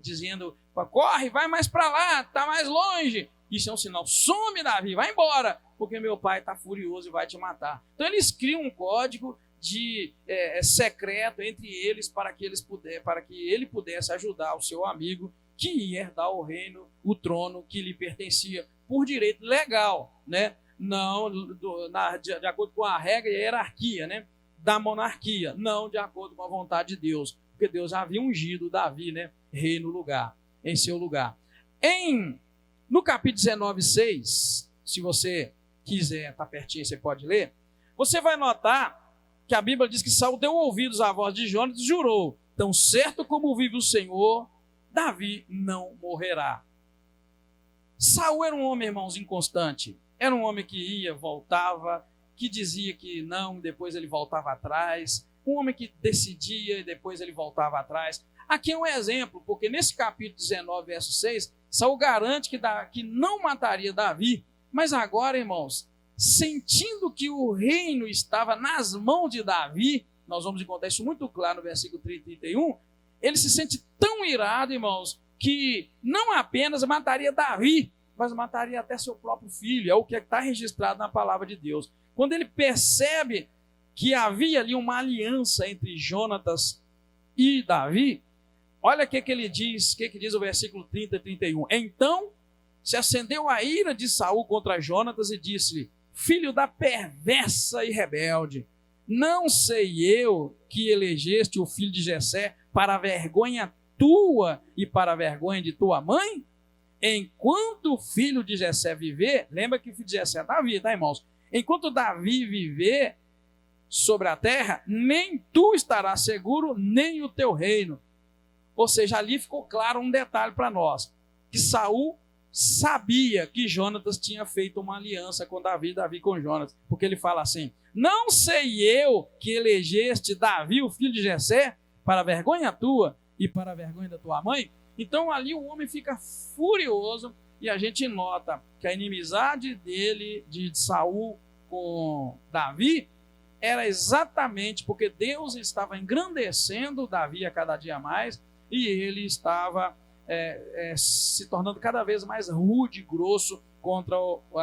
dizendo, corre, vai mais para lá, está mais longe. Isso é um sinal, some, Davi, vai embora, porque meu pai está furioso e vai te matar. Então eles criam um código de secreto entre eles para que ele pudesse ajudar o seu amigo que ia herdar o reino, o trono que lhe pertencia por direito legal, né? Não de acordo com a regra e a hierarquia, né, da monarquia, não de acordo com a vontade de Deus, porque Deus havia ungido Davi, né, rei no lugar, em seu lugar. No capítulo 19:6, se você quiser, está pertinho, você pode ler, você vai notar que a Bíblia diz que Saul deu ouvidos à voz de Jonatas e jurou: tão certo como vive o Senhor, Davi não morrerá. Saul era um homem, irmãos, inconstante. Era um homem que ia, voltava, que dizia que não, depois ele voltava atrás. Um homem que decidia e depois ele voltava atrás. Aqui é um exemplo, porque nesse capítulo 19, verso 6, Saul garante que não mataria Davi. Mas agora, irmãos, sentindo que o reino estava nas mãos de Davi, nós vamos encontrar isso muito claro no versículo 30 e 31, ele se sente tão irado, irmãos, que não apenas mataria Davi, mas mataria até seu próprio filho. É o que está registrado na palavra de Deus. Quando ele percebe que havia ali uma aliança entre Jonatas e Davi, olha o que ele diz, o que diz o versículo 30 e 31. Então se acendeu a ira de Saul contra Jonatas e disse-lhe: filho da perversa e rebelde, não sei eu que elegeste o filho de Jessé para a vergonha tua e para a vergonha de tua mãe? Enquanto o filho de Jessé viver, lembra que o filho de Jessé é Davi, tá, irmãos? Enquanto Davi viver sobre a terra, nem tu estarás seguro, nem o teu reino. Ou seja, ali ficou claro um detalhe para nós, que Saul sabia que Jonatas tinha feito uma aliança com Davi, Davi com Jonatas, porque ele fala assim: não sei eu que elegeste Davi, o filho de Jessé, para a vergonha tua e para a vergonha da tua mãe? Então ali o homem fica furioso e a gente nota que a inimizade dele, de Saul com Davi, era exatamente porque Deus estava engrandecendo Davi a cada dia mais e ele estava se tornando cada vez mais rude e grosso contra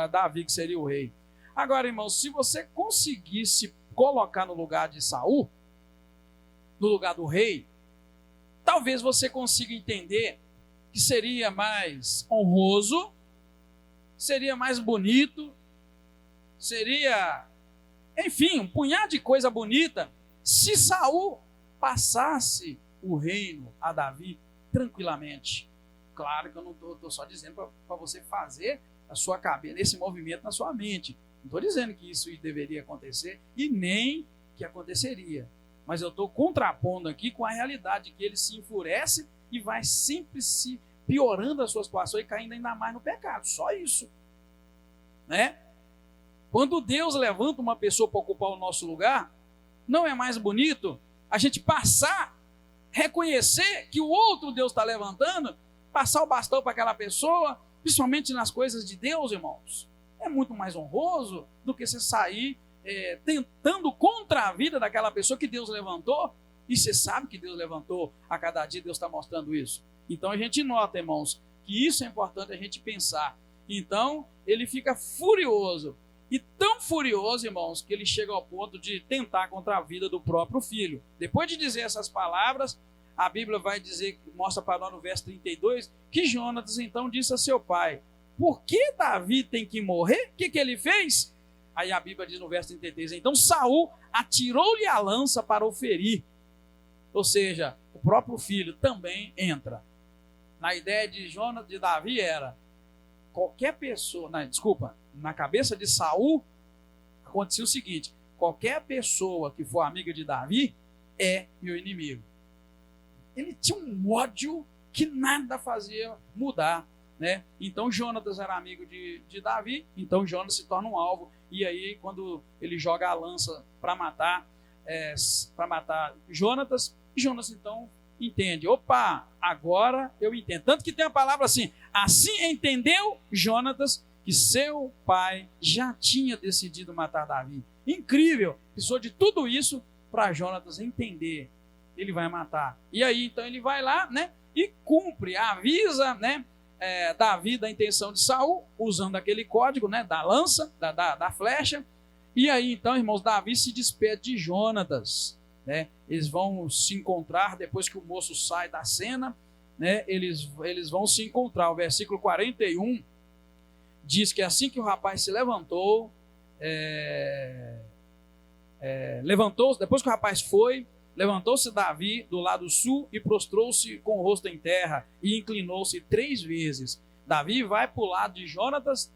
Davi, que seria o rei. Agora, irmãos, se você conseguisse colocar no lugar de Saul, no lugar do rei, talvez você consiga entender que seria mais honroso, seria mais bonito, seria, enfim, um punhado de coisa bonita, se Saul passasse o reino a Davi tranquilamente. Claro que eu não estou só dizendo para você fazer a sua cabeça, esse movimento na sua mente. Não estou dizendo que isso deveria acontecer e nem que aconteceria. Mas eu estou contrapondo aqui com a realidade de que ele se enfurece e vai sempre se piorando a sua situação e caindo ainda mais no pecado. Só isso. Né? Quando Deus levanta uma pessoa para ocupar o nosso lugar, não é mais bonito a gente passar, reconhecer que o outro Deus está levantando, passar o bastão para aquela pessoa, principalmente nas coisas de Deus, irmãos. É muito mais honroso do que você sair tentando contra a vida daquela pessoa que Deus levantou, e você sabe que Deus levantou, a cada dia Deus está mostrando isso. Então a gente nota, irmãos, que isso é importante a gente pensar. Então ele fica furioso, e tão furioso, irmãos, que ele chega ao ponto de tentar contra a vida do próprio filho. Depois de dizer essas palavras, a Bíblia vai dizer, mostra para nós no verso 32, que Jonatas então disse a seu pai: por que Davi tem que morrer? O que ele fez? Aí a Bíblia diz no verso 33, então Saul atirou-lhe a lança para o ferir. Ou seja, o próprio filho também entra. Na ideia de Jonatas, de Davi era, qualquer pessoa, na cabeça de Saul, acontecia o seguinte: qualquer pessoa que for amiga de Davi é meu inimigo. Ele tinha um ódio que nada fazia mudar, né? Então Jonatas era amigo de Davi, então Jonatas se torna um alvo, e aí quando ele joga a lança para matar Jonatas então entende, opa, agora eu entendo. Tanto que tem a palavra assim entendeu Jonatas que seu pai já tinha decidido matar Davi. Incrível, precisou de tudo isso para Jonatas entender, ele vai matar. E aí então ele vai lá, né, e cumpre, avisa, né, Davi da intenção de Saul, usando aquele código, né, da lança, da flecha. E aí então, irmãos, Davi se despede de Jonatas, né? Eles vão se encontrar depois que o moço sai da cena, né? Eles vão se encontrar. O versículo 41 diz que assim que o rapaz se levantou, depois que o rapaz foi, levantou-se Davi do lado sul e prostrou-se com o rosto em terra e inclinou-se 3 vezes. Davi vai para o lado de Jonatas,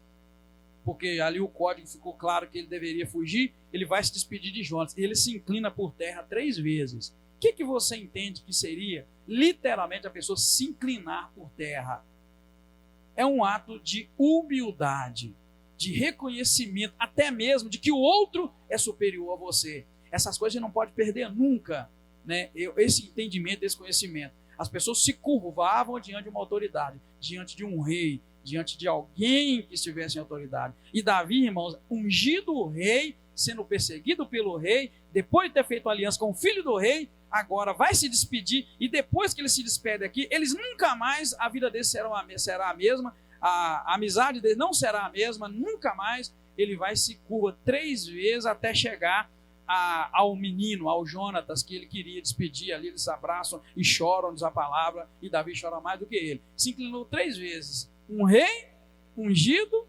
porque ali o código ficou claro que ele deveria fugir, ele vai se despedir de Jonatas, e ele se inclina por terra 3 vezes. O que você entende que seria, literalmente, a pessoa se inclinar por terra? É um ato de humildade, de reconhecimento, até mesmo de que o outro é superior a você. Essas coisas a gente não pode perder nunca, né? Esse entendimento, esse conhecimento. As pessoas se curvavam diante de uma autoridade, diante de um rei, diante de alguém que estivesse em autoridade. E Davi, irmãos, ungido o rei, sendo perseguido pelo rei, depois de ter feito aliança com o filho do rei, agora vai se despedir, e depois que ele se despede aqui, eles nunca mais, a vida deles será a mesma, a amizade deles não será a mesma, nunca mais. Ele vai se curva 3 vezes até chegar ao menino, ao Jonatas, que ele queria despedir ali. Eles se abraçam e choram, diz a palavra, e Davi chora mais do que ele. Se inclinou 3 vezes. Um rei ungido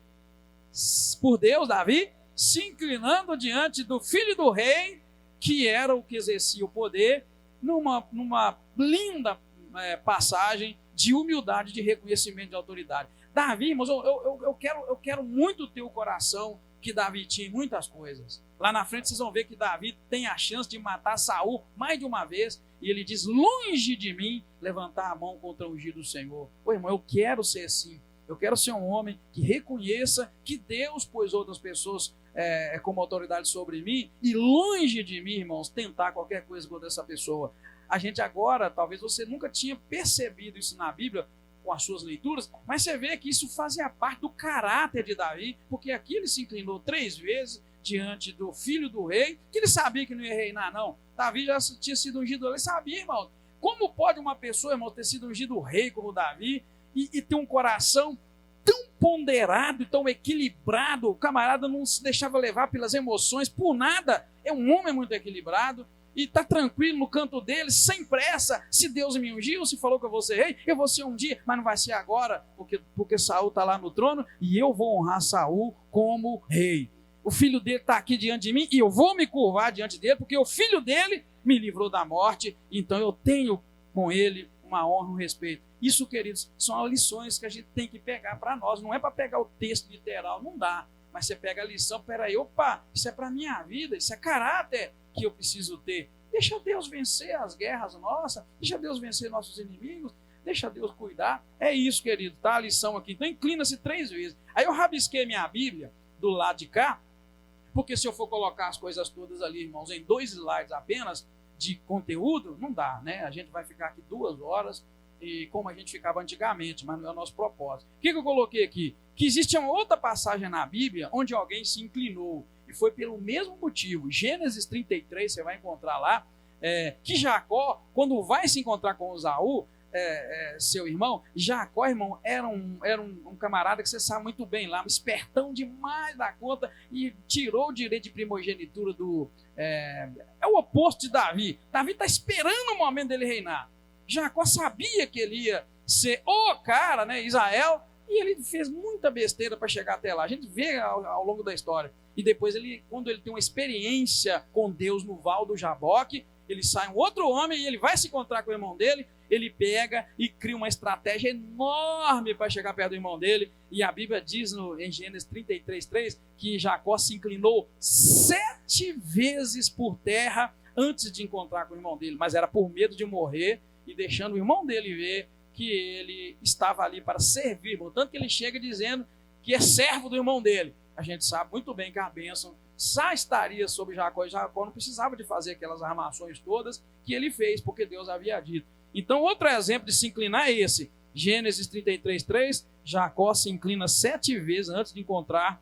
por Deus, Davi, se inclinando diante do filho do rei, que era o que exercia o poder, numa linda passagem de humildade, de reconhecimento de autoridade. Davi, irmãos, eu quero muito ter o coração que Davi tinha em muitas coisas. Lá na frente vocês vão ver que Davi tem a chance de matar Saul mais de uma vez, e ele diz: longe de mim levantar a mão contra o ungido do Senhor. Ô irmão, eu quero ser assim. Eu quero ser um homem que reconheça que Deus pôs outras pessoas como autoridade sobre mim, e longe de mim, irmãos, tentar qualquer coisa contra essa pessoa. A gente agora, talvez você nunca tinha percebido isso na Bíblia com as suas leituras, mas você vê que isso fazia parte do caráter de Davi, porque aqui ele se inclinou 3 vezes diante do filho do rei, que ele sabia que não ia reinar, não. Davi já tinha sido ungido, ele sabia, irmão. Como pode uma pessoa, irmão, ter sido ungido rei como Davi e ter um coração tão ponderado, tão equilibrado? O camarada não se deixava levar pelas emoções, por nada. É um homem muito equilibrado. e está tranquilo no canto dele, sem pressa. Se Deus me ungiu, se falou que eu vou ser rei, eu vou ser um dia, mas não vai ser agora, porque Saul está lá no trono e eu vou honrar Saul como rei. O filho dele está aqui diante de mim e eu vou me curvar diante dele, porque o filho dele me livrou da morte, então eu tenho com ele uma honra, um respeito. Isso, queridos, são lições que a gente tem que pegar para nós. Não é para pegar o texto literal, não dá. Mas você pega a lição, peraí, opa, isso é para a minha vida, isso é caráter que eu preciso ter. Deixa Deus vencer as guerras nossas, deixa Deus vencer nossos inimigos, deixa Deus cuidar. É isso, querido, tá? A lição aqui. Então inclina-se 3 vezes. Aí eu rabisquei minha Bíblia do lado de cá, porque se eu for colocar as coisas todas ali, irmãos, em 2 slides apenas de conteúdo, não dá, né? A gente vai ficar aqui 2 horas, e como a gente ficava antigamente, mas não é o nosso propósito. O que eu coloquei aqui? Que existe uma outra passagem na Bíblia onde alguém se inclinou, e foi pelo mesmo motivo. Gênesis 33, você vai encontrar lá, que Jacó, quando vai se encontrar com Esaú, seu irmão, Jacó, irmão, era um camarada que você sabe muito bem lá, um espertão demais da conta, e tirou o direito de primogenitura do... É o oposto de Davi. Davi está esperando o momento dele reinar. Jacó sabia que ele ia ser o cara, né, Israel, e ele fez muita besteira para chegar até lá. A gente vê ao longo da história. E depois, quando ele tem uma experiência com Deus no Val do Jaboque, ele sai um outro homem e ele vai se encontrar com o irmão dele, ele pega e cria uma estratégia enorme para chegar perto do irmão dele. E a Bíblia diz em Gênesis 33:3 que Jacó se inclinou 7 vezes por terra antes de encontrar com o irmão dele, mas era por medo de morrer e deixando o irmão dele ver que ele estava ali para servir, tanto que ele chega dizendo que é servo do irmão dele. A gente sabe muito bem que a bênção já estaria sobre Jacó, e Jacó não precisava de fazer aquelas armações todas que ele fez, porque Deus havia dito. Então, outro exemplo de se inclinar é esse, Gênesis 33:3, Jacó se inclina 7 vezes antes de encontrar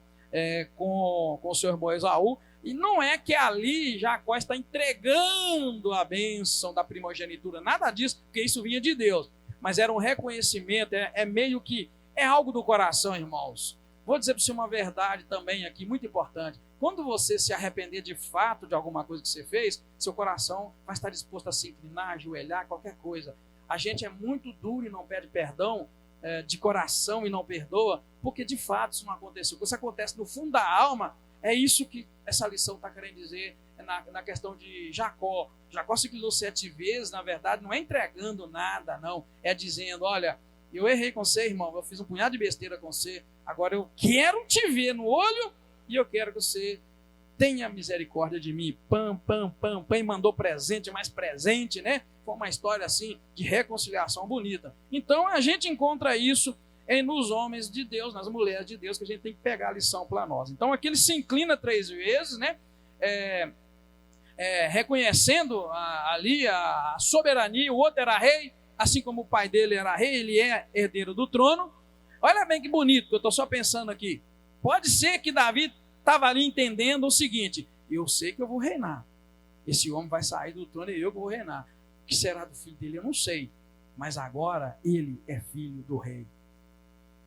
com seu irmão Esaú. E não é que ali Jacó está entregando a bênção da primogenitura, nada disso, porque isso vinha de Deus. Mas era um reconhecimento, meio que, é algo do coração, irmãos. Vou dizer para você uma verdade também aqui, muito importante. Quando você se arrepender de fato de alguma coisa que você fez, seu coração vai estar disposto a se inclinar, ajoelhar, qualquer coisa. A gente é muito duro e não pede perdão, de coração e não perdoa, porque de fato isso não aconteceu. Quando isso acontece no fundo da alma, é isso que essa lição está querendo dizer na questão de Jacó. Jacó se inclinou 7 vezes, na verdade, não é entregando nada, não. É dizendo, olha, eu errei com você, irmão, eu fiz um punhado de besteira com você, agora eu quero te ver no olho e eu quero que você tenha misericórdia de mim. Pam, pam, pam, pam, e mandou presente, mais presente, né? Foi uma história assim de reconciliação bonita. Então a gente encontra isso nos homens de Deus, nas mulheres de Deus, que a gente tem que pegar a lição para nós. Então aqui ele se inclina 3 vezes, né? Reconhecendo ali a soberania. O outro era rei, assim como o pai dele era rei, ele é herdeiro do trono. Olha bem que bonito, que eu estou só pensando aqui. Pode ser que Davi estava ali entendendo o seguinte: eu sei que eu vou reinar, esse homem vai sair do trono e eu que vou reinar. O que será do filho dele eu não sei, mas agora ele é filho do rei.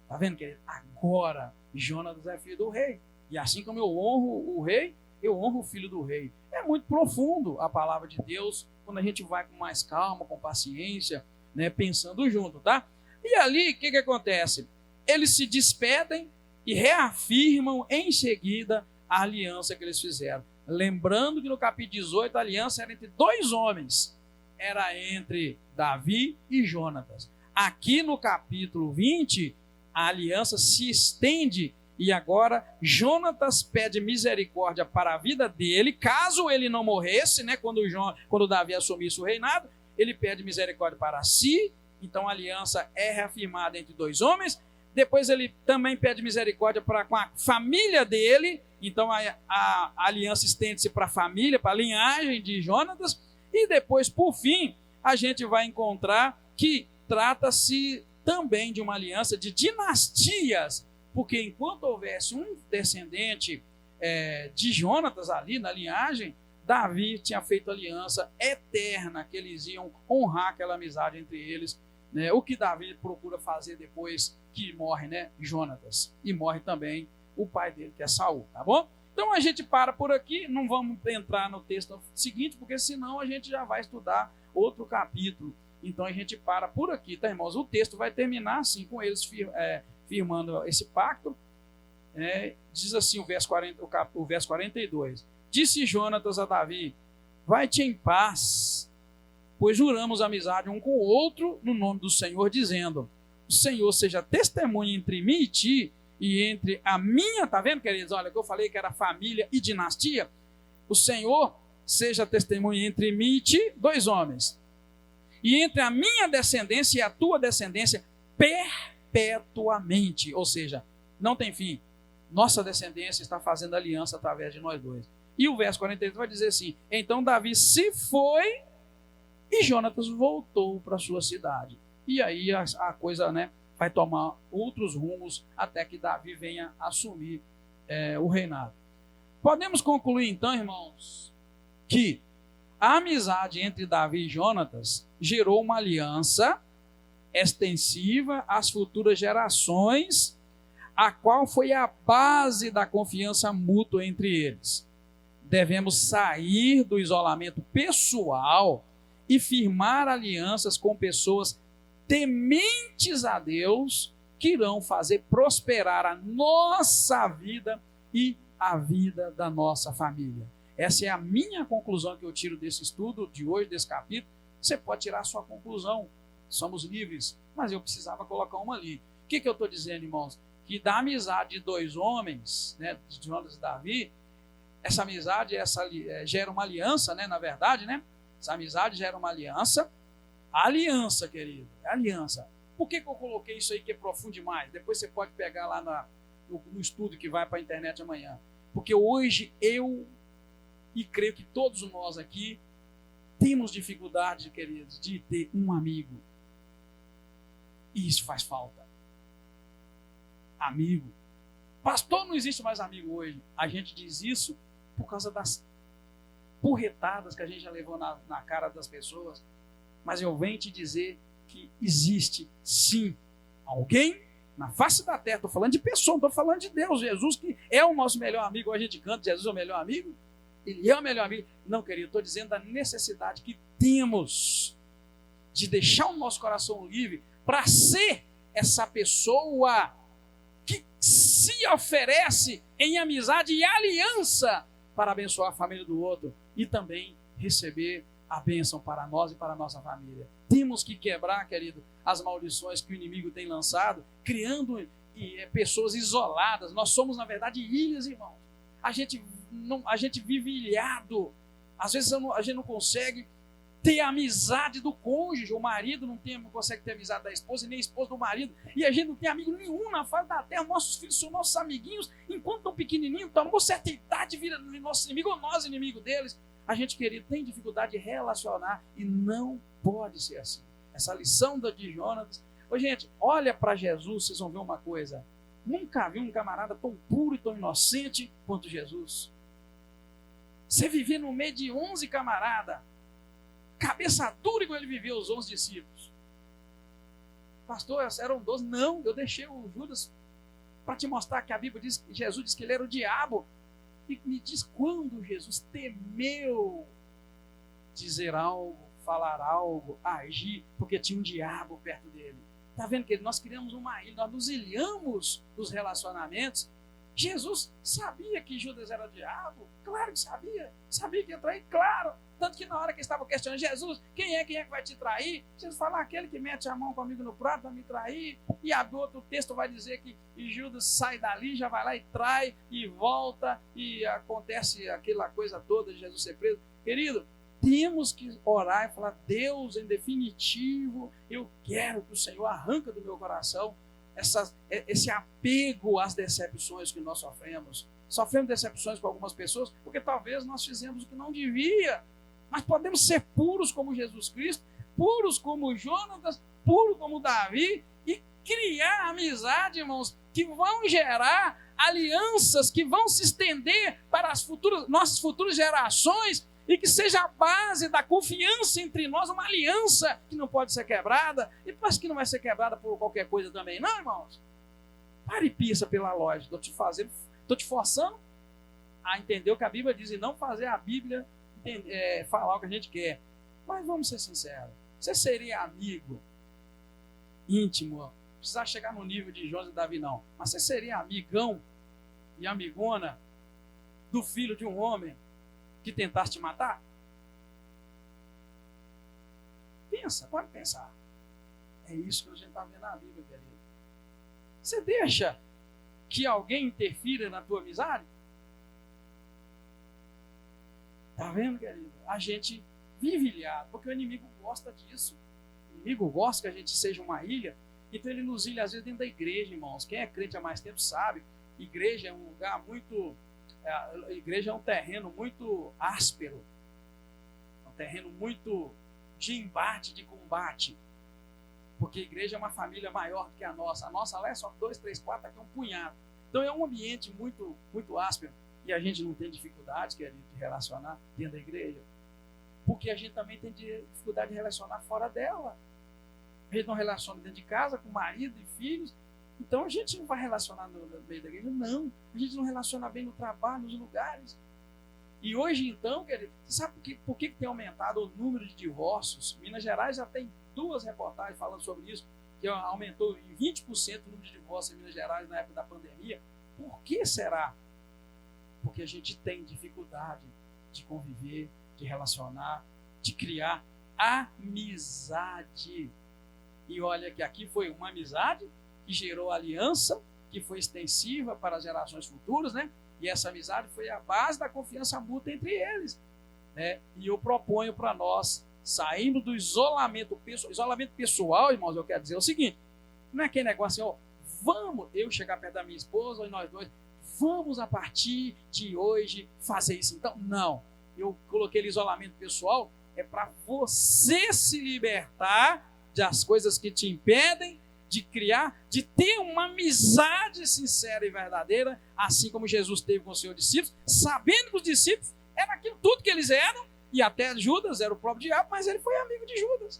Está vendo, querido? Agora Jonatas é filho do rei, e assim como eu honro o rei, eu honro o filho do rei. É muito profundo a palavra de Deus, quando a gente vai com mais calma, com paciência, né, pensando junto, tá? E ali, o que acontece? Eles se despedem e reafirmam em seguida a aliança que eles fizeram. Lembrando que no capítulo 18 a aliança era entre 2 homens, era entre Davi e Jonatas. Aqui no capítulo 20, a aliança se estende e agora Jonatas pede misericórdia para a vida dele, caso ele não morresse, né, quando Davi assumisse o reinado, ele pede misericórdia para si. Então a aliança é reafirmada entre 2 homens. Depois ele também pede misericórdia com a família dele. Então a aliança estende-se para a família, para a linhagem de Jonatas. E depois, por fim, a gente vai encontrar que trata-se também de uma aliança de dinastias. Porque enquanto houvesse um descendente de Jonatas ali na linhagem, Davi tinha feito aliança eterna, que eles iam honrar aquela amizade entre eles. Né? O que Davi procura fazer depois que morre, né, Jonatas, e morre também o pai dele, que é Saul, tá bom? Então a gente para por aqui, não vamos entrar no texto seguinte, porque senão a gente já vai estudar outro capítulo. Então a gente para por aqui, tá, irmãos? O texto vai terminar assim, com eles firmando esse pacto. Diz assim o verso 42. Disse Jonatas a Davi: vai-te em paz, pois juramos amizade um com o outro no nome do Senhor, dizendo: o Senhor seja testemunha entre mim e ti, e entre a minha, tá vendo, queridos? Olha, que eu falei que era família e dinastia. O Senhor seja testemunha entre mim e ti, 2 homens, e entre a minha descendência e a tua descendência perpetuamente. Ou seja, não tem fim. Nossa descendência está fazendo aliança através de nós 2. E o verso 43 vai dizer assim: então Davi se foi e Jonatas voltou para sua cidade. E aí a coisa, vai tomar outros rumos até que Davi venha assumir o reinado. Podemos concluir então, irmãos, que a amizade entre Davi e Jonatas gerou uma aliança extensiva às futuras gerações, a qual foi a base da confiança mútua entre eles. Devemos sair do isolamento pessoal e firmar alianças com pessoas tementes a Deus, que irão fazer prosperar a nossa vida e a vida da nossa família. Essa é a minha conclusão que eu tiro desse estudo de hoje, desse capítulo. Você pode tirar a sua conclusão, somos livres, mas eu precisava colocar uma ali. O que eu estou dizendo, irmãos? Que da amizade de 2 homens, de Jonatas e Davi, essa amizade gera uma aliança, na verdade, essa amizade gera uma aliança. Aliança, querido, aliança. Por que eu coloquei isso aí que é profundo demais? Depois você pode pegar lá no estudo que vai para a internet amanhã. Porque hoje eu, e creio que todos nós aqui, temos dificuldade, queridos, de ter um amigo. E isso faz falta. Amigo. Pastor, não existe mais amigo hoje. A gente diz isso por causa das porretadas que a gente já levou na cara das pessoas. Mas eu venho te dizer que existe sim alguém na face da terra. Estou falando de pessoa, não estou falando de Deus. Jesus, que é o nosso melhor amigo. A gente canta, Jesus é o melhor amigo. Ele é o melhor amigo. Não, querido, estou dizendo da necessidade que temos de deixar o nosso coração livre para ser essa pessoa que se oferece em amizade e aliança para abençoar a família do outro e também receber a bênção para nós e para a nossa família. Temos que quebrar, querido, as maldições que o inimigo tem lançado, criando pessoas isoladas. Nós somos, na verdade, ilhas, irmãos. A gente vive ilhado. Às vezes a gente não consegue ter a amizade do cônjuge. O marido não consegue ter a amizade da esposa e nem a esposa do marido. E a gente não tem amigo nenhum na face da terra. Nossos filhos são nossos amiguinhos. Enquanto estão pequenininhos, tomou certa idade, vira nosso inimigo ou nós inimigo deles. A gente, querido, tem dificuldade de relacionar e não pode ser assim. Essa lição de Jonatas. Ô, gente, olha para Jesus, vocês vão ver uma coisa. Nunca vi um camarada tão puro e tão inocente quanto Jesus. Você viver no meio de 11 camaradas, cabeça dura igual ele viveu, os 11 discípulos. Pastor, eram 12. Não, eu deixei o Judas para te mostrar que a Bíblia diz que Jesus diz que ele era o diabo. E me diz quando Jesus temeu dizer algo, falar algo, agir, porque tinha um diabo perto dele. Está vendo, que nós criamos uma ilha, nós nos ilhamos dos relacionamentos. Jesus sabia que Judas era diabo? Claro que sabia. Sabia que ia trair? Claro. Tanto que na hora que estava questionando Jesus, quem é que vai te trair? Jesus fala, aquele que mete a mão comigo no prato vai me trair. E a outro texto vai dizer que Judas sai dali, já vai lá e trai, e volta, e acontece aquela coisa toda de Jesus ser preso. Querido, temos que orar e falar, Deus, em definitivo, eu quero que o Senhor arranque do meu coração esse apego às decepções que nós sofremos. Sofremos decepções com algumas pessoas, porque talvez nós fizemos o que não devia. Mas podemos ser puros como Jesus Cristo, puros como Jonatas, puros como Davi, e criar amizade, irmãos, que vão gerar alianças, que vão se estender para nossas futuras gerações, e que seja a base da confiança entre nós, uma aliança que não pode ser quebrada, e parece que não vai ser quebrada por qualquer coisa também, não, irmãos? Pare e pensa pela lógica. Estou te forçando? a entender o que a Bíblia diz e não fazer a Bíblia falar o que a gente quer. Mas vamos ser sinceros. Você seria amigo íntimo, não precisar chegar no nível de Jonas e Davi, não. Mas você seria amigão e amigona do filho de um homem que tentasse te matar? Pensa, pode pensar. É isso que a gente está vendo na Bíblia, querido. Você deixa que alguém interfira na tua amizade? Está vendo, querido? A gente vive ilhado, porque o inimigo gosta disso. O inimigo gosta que a gente seja uma ilha, então ele nos ilha às vezes dentro da igreja, irmãos. Quem é crente há mais tempo sabe. Igreja é um lugar muito... A igreja é um terreno muito áspero. É um terreno muito de embate, de combate. Porque a igreja é uma família maior do que a nossa. A nossa lá é só 2, 3, 4, aqui é um punhado. Então é um ambiente muito, muito áspero. E a gente não tem dificuldade, querido, de relacionar dentro da igreja. Porque a gente também tem dificuldade de relacionar fora dela. A gente não relaciona dentro de casa, com marido e filhos. Então a gente não vai relacionar no meio da igreja, não. A gente não relaciona bem no trabalho, nos lugares. E hoje então, querido, você sabe por que tem aumentado o número de divórcios? Minas Gerais já tem 2 reportagens falando sobre isso, que aumentou em 20% o número de divórcios em Minas Gerais na época da pandemia. Por que será? Porque a gente tem dificuldade de conviver, de relacionar, de criar amizade. E olha que aqui foi uma amizade que gerou aliança, que foi extensiva para as gerações futuras, né? E essa amizade foi a base da confiança mútua entre eles, né? E eu proponho para nós, saindo do isolamento pessoal, irmãos, eu quero dizer o seguinte, não é aquele negócio assim, ó, vamos, eu chegar perto da minha esposa, e nós dois, vamos a partir de hoje fazer isso. Então, não. Eu coloquei o isolamento pessoal, é para você se libertar das coisas que te impedem de criar, de ter uma amizade sincera e verdadeira, assim como Jesus teve com os seus discípulos, sabendo que os discípulos eram aquilo tudo que eles eram, e até Judas era o próprio diabo, mas ele foi amigo de Judas.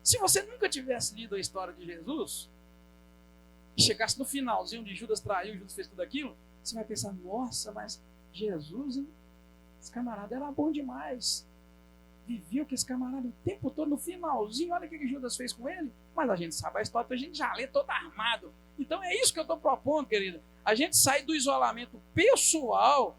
Se você nunca tivesse lido a história de Jesus, e chegasse no finalzinho de Judas traiu, Judas fez tudo aquilo, você vai pensar, nossa, mas Jesus, hein? Esse camarada era bom demais. Vivia com esse camarada o tempo todo, no finalzinho, olha o que Judas fez com ele. Mas a gente sabe a história, a gente já lê todo armado. Então é isso que eu estou propondo, querido. A gente sair do isolamento pessoal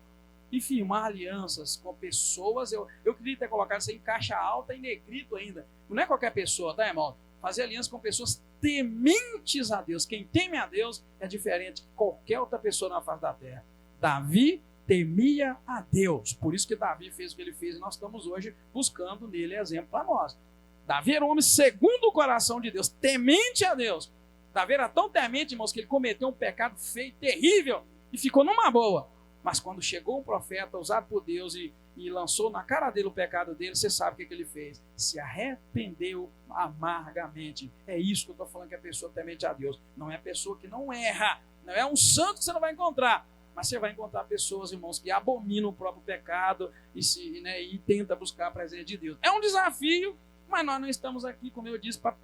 e firmar alianças com pessoas. Eu queria ter colocado isso em caixa alta e negrito ainda. Não é qualquer pessoa, tá, irmão? Fazer aliança com pessoas tementes a Deus. Quem teme a Deus é diferente de qualquer outra pessoa na face da terra. Davi temia a Deus. Por isso que Davi fez o que ele fez e nós estamos hoje buscando nele exemplo para nós. Davi era um homem segundo o coração de Deus, temente a Deus. Davi era tão temente, irmãos, que ele cometeu um pecado feio, terrível, e ficou numa boa. Mas quando chegou um profeta usado por Deus e lançou na cara dele o pecado dele, você sabe o que ele fez? Se arrependeu amargamente. É isso que eu estou falando, que é a pessoa temente a Deus. Não é a pessoa que não erra, não é um santo que você não vai encontrar. Mas você vai encontrar pessoas, irmãos, que abominam o próprio pecado e tenta buscar a presença de Deus. É um desafio, mas nós não estamos aqui, como eu disse, para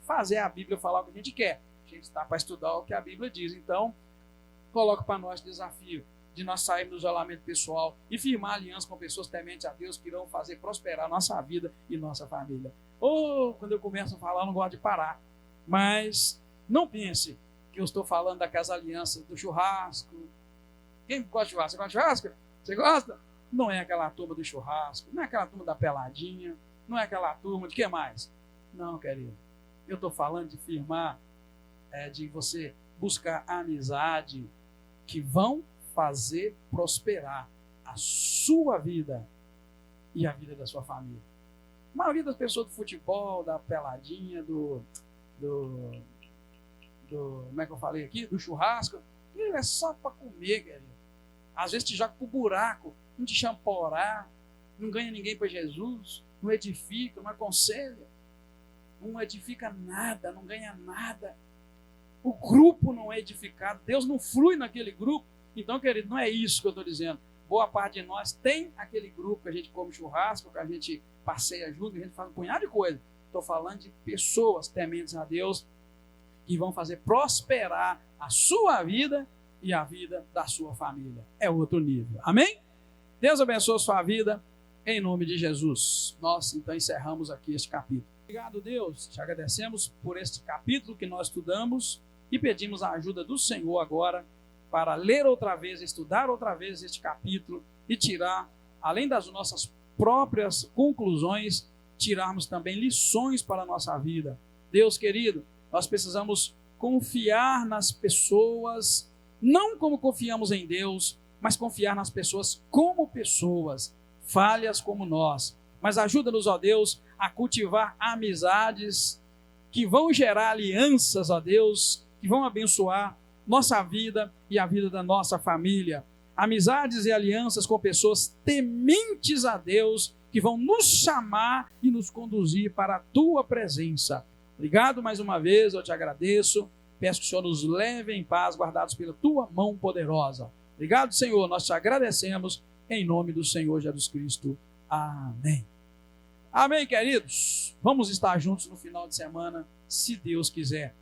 fazer a Bíblia falar o que a gente quer. A gente está para estudar o que a Bíblia diz. Então, coloque para nós o desafio de nós sairmos do isolamento pessoal e firmar aliança com pessoas tementes a Deus que irão fazer prosperar nossa vida e nossa família. Quando eu começo a falar, eu não gosto de parar. Mas não pense que eu estou falando daquelas alianças do churrasco. Quem gosta de churrasco? Você gosta de churrasco? Você gosta? Não é aquela turma do churrasco, não é aquela turma da peladinha, não é aquela turma de que mais? Não, querido. Eu estou falando de firmar, de você buscar amizade que vão fazer prosperar a sua vida e a vida da sua família. A maioria das pessoas do futebol, da peladinha, como é que eu falei aqui? Do churrasco, ele é só para comer, querido. Às vezes te joga pro buraco, não te chama para orar, não ganha ninguém para Jesus, não edifica, não aconselha, não edifica nada, não ganha nada. O grupo não é edificado, Deus não flui naquele grupo. Então, querido, não é isso que eu estou dizendo. Boa parte de nós tem aquele grupo que a gente come churrasco, que a gente passeia junto, que a gente faz um punhado de coisa. Estou falando de pessoas tementes a Deus que vão fazer prosperar a sua vida e a vida da sua família. É outro nível. Amém? Deus abençoe a sua vida, em nome de Jesus. Nós, então, encerramos aqui este capítulo. Obrigado, Deus. Te agradecemos por este capítulo que nós estudamos e pedimos a ajuda do Senhor agora para ler outra vez, estudar outra vez este capítulo e tirar, além das nossas próprias conclusões, tirarmos também lições para a nossa vida. Deus querido, nós precisamos confiar nas pessoas, não como confiamos em Deus, mas confiar nas pessoas como pessoas, falhas como nós. Mas ajuda-nos, ó Deus, a cultivar amizades que vão gerar alianças, ó Deus, que vão abençoar nossa vida e a vida da nossa família. Amizades e alianças com pessoas tementes a Deus, que vão nos chamar e nos conduzir para a tua presença. Obrigado mais uma vez, eu te agradeço. Peço que o Senhor nos leve em paz, guardados pela tua mão poderosa. Obrigado, Senhor, nós te agradecemos em nome do Senhor Jesus Cristo. Amém. Amém, queridos. Vamos estar juntos no final de semana, se Deus quiser.